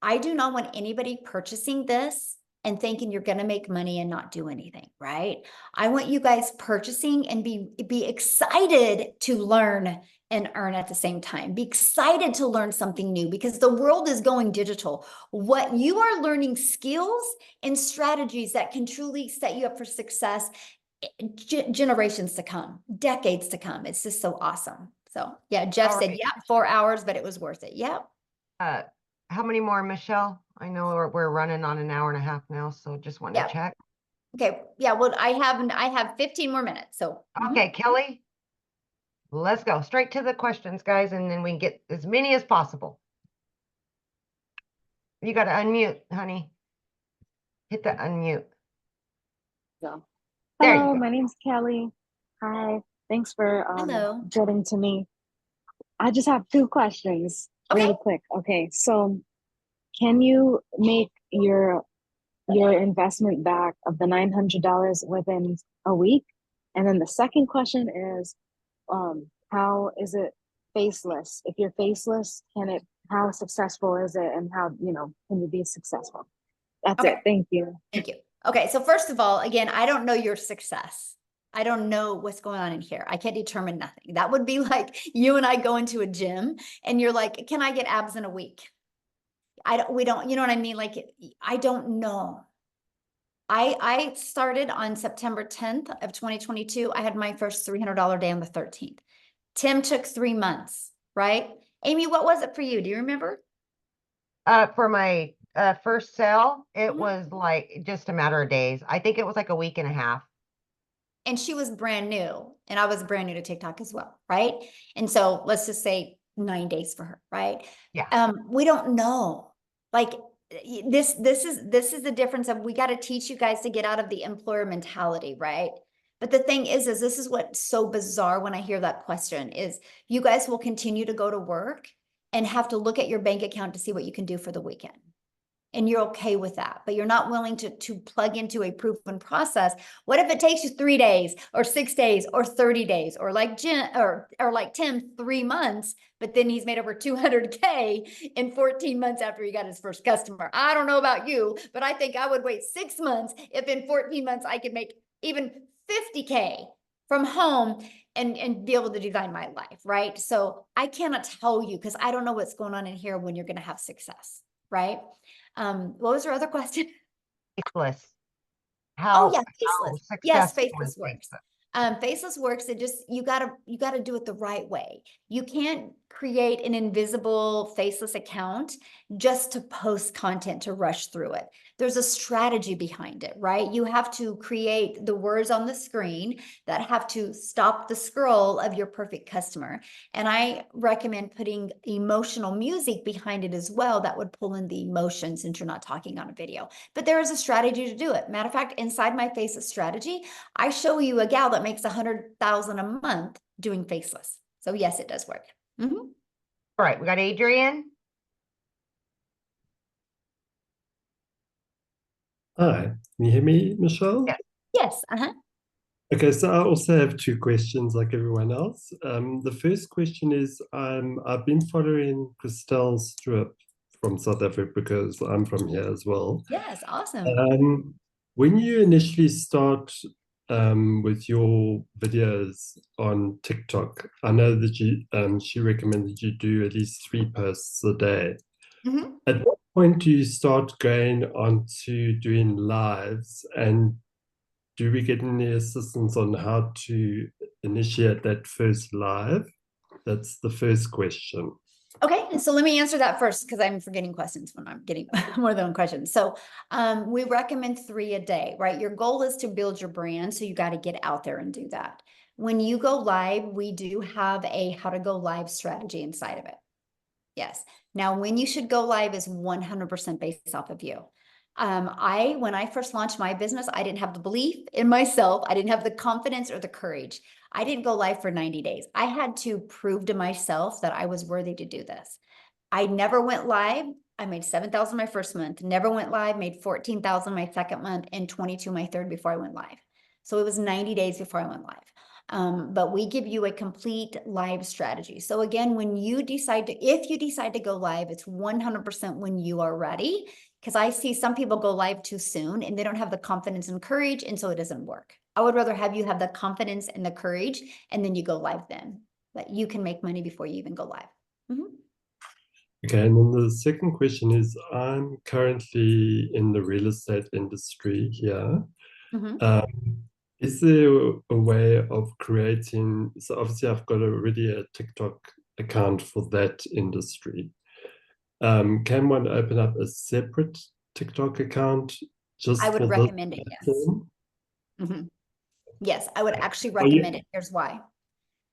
I do not want anybody purchasing this and thinking you're going to make money and not do anything, right? I want you guys purchasing and be excited to learn and earn at the same time. Be excited to learn something new because the world is going digital. What you are learning skills and strategies that can truly set you up for success generations to come, decades to come. It's just so awesome. So yeah, Jeff said, yeah, 4 hours, but it was worth it. Yep. How many more, Michelle? I know we're running on an hour and a half now, so just want to check. Okay. Yeah. Well, I have 15 more minutes. So. Okay, Kelly, let's go straight to the questions, guys, and then we can get as many as possible. You got to unmute, honey. Hit the unmute. So, there hello, you go. My name's Kelly. Hi. Thanks for Hello. getting to me. I just have 2 questions. Really quick. Okay, so can you make your investment back of the $900 within a week? And then the second question is, how is it faceless? If you're faceless, how successful is it, and how can you be successful? That's it. Thank you. Thank you. Okay, so first of all, again, I don't know your success. I don't know what's going on in here. I can't determine nothing. That would be like you and I go into a gym and you're like, can I get abs in a week? We don't, you know what I mean? Like, I don't know. I started on September 10th of 2022. I had my first $300 day on the 13th. Tim took 3 months, right? Amy, what was it for you? Do you remember? For my first sale, it was like just a matter of days. I think it was like a week and a half. And she was brand new and I was brand new to TikTok as well. Right. And so let's just say 9 days for her. Right. Yeah. We don't know. Like this is the difference of, we got to teach you guys to get out of the employer mentality. Right. But the thing is this is what's so bizarre when I hear that question is you guys will continue to go to work and have to look at your bank account to see what you can do for the weekend. And you're okay with that, but you're not willing to plug into a proven process. What if it takes you 3 days or 6 days or 30 days or like Jen or like Tim, 3 months, but then he's made over 200K in 14 months after he got his first customer. I don't know about you, but I think I would wait 6 months if in 14 months I could make even 50K from home and be able to design my life, right? So I cannot tell you because I don't know what's going on in here when you're going to have success, right? What was your other question? Faceless. Faceless. Yes, successful faceless is works. faceless? Faceless works. It just, you gotta do it the right way. You can't create an invisible faceless account just to post content to rush through it. There's a strategy behind it, right? You have to create the words on the screen that have to stop the scroll of your perfect customer. And I recommend putting emotional music behind it as well. That would pull in the emotions since you're not talking on a video. But there is a strategy to do it. Matter of fact, inside my faceless strategy, I show you a gal that makes $100,000 a month doing faceless. So yes, it does work. All right, we got Adrian. Hi, can you hear me, Michelle? Yes. Okay, so I also have 2 questions like everyone else. The first question is, I've been following Christelle Strip from South Africa because I'm from here as well. Yes, awesome. When you initially start with your videos on TikTok, I know that she recommended you do at least 3 posts a day. At what point do you start going on to doing lives, and do we get any assistance on how to initiate that first live? That's the first question. Okay, so let me answer that first because I'm forgetting questions when I'm getting more than one question. So we recommend 3 a day, right? Your goal is to build your brand, so you got to get out there and do that. When you go live, we do have a how to go live strategy inside of it. Yes. Now, when you should go live is 100% based off of you. When I first launched my business, I didn't have the belief in myself. I didn't have the confidence or the courage. I didn't go live for 90 days. I had to prove to myself that I was worthy to do this. I never went live. I made 7,000 my first month, never went live, made 14,000 my second month, and 22 my third before I went live. So it was 90 days before I went live. But we give you a complete live strategy. So again, when you decide to, if you decide to go live, it's 100% when you are ready. Because I see some people go live too soon and they don't have the confidence and courage, and so it doesn't work. I would rather have you have the confidence and the courage, and then you go live then. That you can make money before you even go live. Mm-hmm. Okay, and then the second question is, I'm currently in the real estate industry here. Mm-hmm. Is there a way of creating, so obviously I've got already a TikTok account for that industry. Can one open up a separate TikTok account just I would for recommend it, yes. Mm-hmm. Yes, I would actually recommend it. Here's why.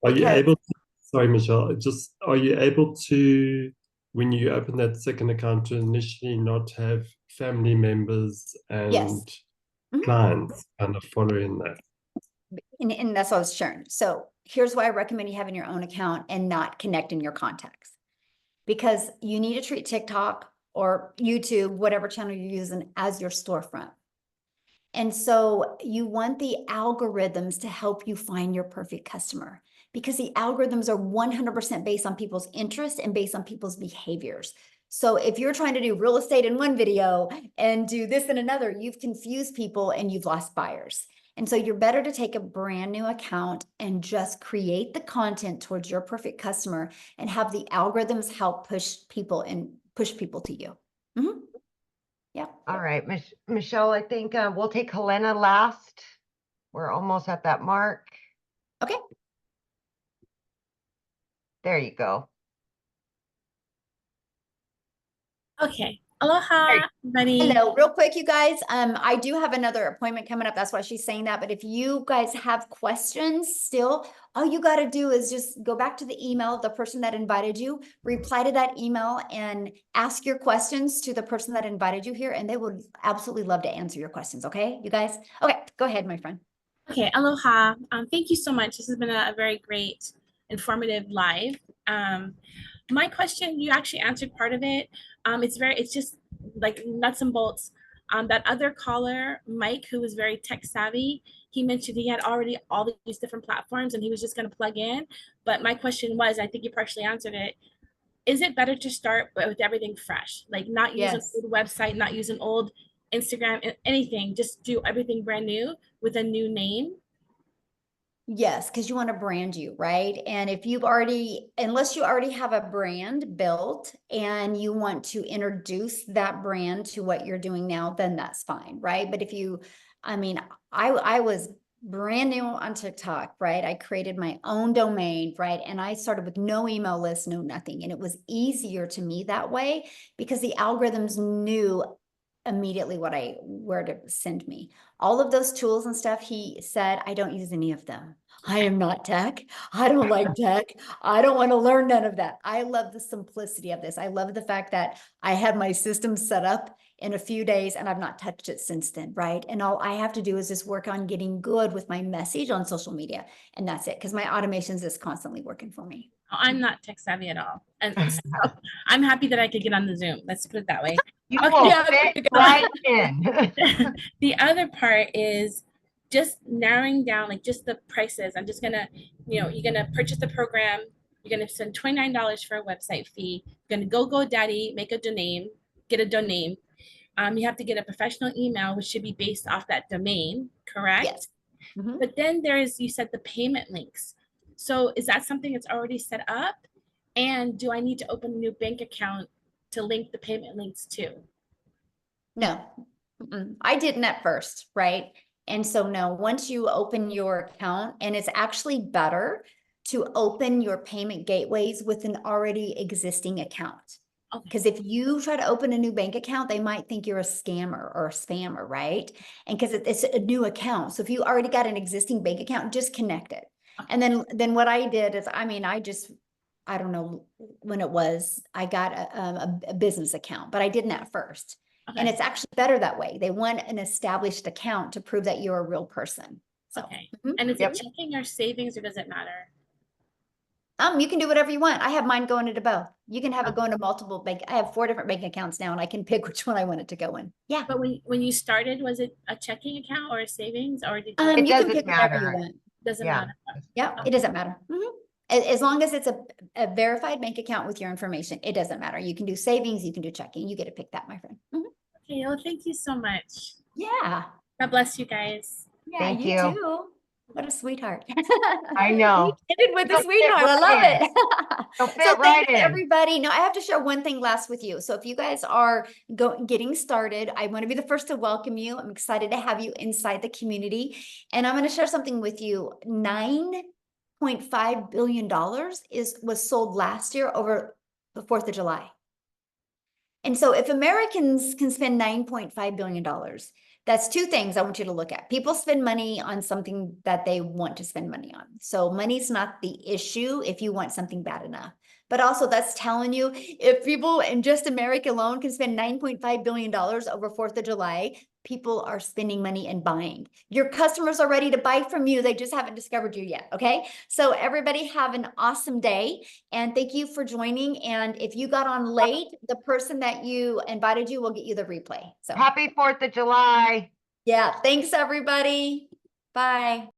Are you able to, sorry, Michelle, just, are you able to, when you open that second account, to initially not have family members and Yes. clients kind of following that? And that's what I was sharing. So here's why I recommend you having your own account and not connecting your contacts. Because you need to treat TikTok or YouTube, whatever channel you're using, as your storefront. And so you want the algorithms to help you find your perfect customer, because the algorithms are 100% based on people's interests and based on people's behaviors. So if you're trying to do real estate in one video and do this in another, you've confused people and you've lost buyers. And so you're better to take a brand new account and just create the content towards your perfect customer and have the algorithms help push people to you. Mm-hmm. Yeah. All right, Michelle, I think we'll take Helena last. We're almost at that mark. Okay. There you go. Okay. Aloha, everybody. Hello, real quick, you guys. I do have another appointment coming up. That's why she's saying that. But if you guys have questions still, all you got to do is just go back to the email of the person that invited you, reply to that email, and ask your questions to the person that invited you here, and they would absolutely love to answer your questions. Okay, you guys? Okay, go ahead, my friend. Okay, aloha. Thank you so much. This has been a very great, informative live. My question, you actually answered part of it. It's just like nuts and bolts. That other caller, Mike, who was very tech savvy, he mentioned he had already all these different platforms and he was just going to plug in. But my question was, I think you partially answered it. Is it better to start with everything fresh? Like not use an old website, not use an old Instagram, anything, just do everything brand new with a new name? Yes, because you want to brand you, right? And if you've already, unless you already have a brand built and you want to introduce that brand to what you're doing now, then that's fine, right? But if you, I was brand new on TikTok, right? I created my own domain, right? And I started with no email list, no nothing. And it was easier to me that way because the algorithms knew immediately where to send me. All of those tools and stuff, he said, I don't use any of them. I am not tech. I don't like tech. I don't want to learn none of that. I love the simplicity of this. I love the fact that I had my system set up in a few days and I've not touched it since then, right? And all I have to do is just work on getting good with my message on social media. And that's it, because my automations is constantly working for me. I'm not tech savvy at all. And so I'm happy that I could get on the Zoom. Let's put it that way. You will fit right in. The other part is just narrowing down, like just the prices. I'm just gonna, you're gonna purchase the program. You're gonna spend $29 for a website fee. You're gonna go GoDaddy, make a domain, get a domain. You have to get a professional email, which should be based off that domain, correct? Yes. Mm-hmm. But then you said the payment links. So is that something that's already set up? And do I need to open a new bank account to link the payment links to? No, I didn't at first, right? And so no, once you open your account, and it's actually better to open your payment gateways with an already existing account. Because if you try to open a new bank account, they might think you're a scammer or a spammer, right? And because it's a new account. So if you already got an existing bank account, just connect it. And then what I did is, I mean, I don't know when it was, I got a business account, but I didn't at first. And Okay. it's actually better that way. They want an established account to prove that you're a real person. So, Okay. mhm. And is Yep. it checking or savings, or does it matter? You can do whatever you want. I have mine going into both. You can have it go into multiple bank. I have 4 different bank accounts now, and I can pick which one I want it to go in. Yeah. But when you started, was it a checking account or a savings, or did you? It You can doesn't pick whatever you matter. want. Doesn't Yeah. matter. Yeah, it doesn't matter. As long as it's a verified bank account with your information, it doesn't matter. You can do savings, you can do checking. You get to pick that, my friend. Okay, well, thank you so much. Yeah. God bless you guys. Yeah, Thank you you. too. What a sweetheart. I know. We ended with a You'll fit sweetheart. I right love in. it. You'll So fit right thanks in. everybody. Now I have to share one thing last with you. So if you guys are getting started, I want to be the first to welcome you. I'm excited to have you inside the community. And I'm going to share something with you. $9.5 billion was sold last year over the 4th of July. And so if Americans can spend $9.5 billion, that's 2 things I want you to look at. People spend money on something that they want to spend money on. So money's not the issue if you want something bad enough. But also that's telling you, if people in just America alone can spend $9.5 billion over 4th of July, people are spending money and buying. Your customers are ready to buy from you. They just haven't discovered you yet. Okay. So everybody have an awesome day. And thank you for joining. And if you got on late, the person that you invited you will get you the replay. So Happy 4th of July. yeah, thanks everybody. Bye.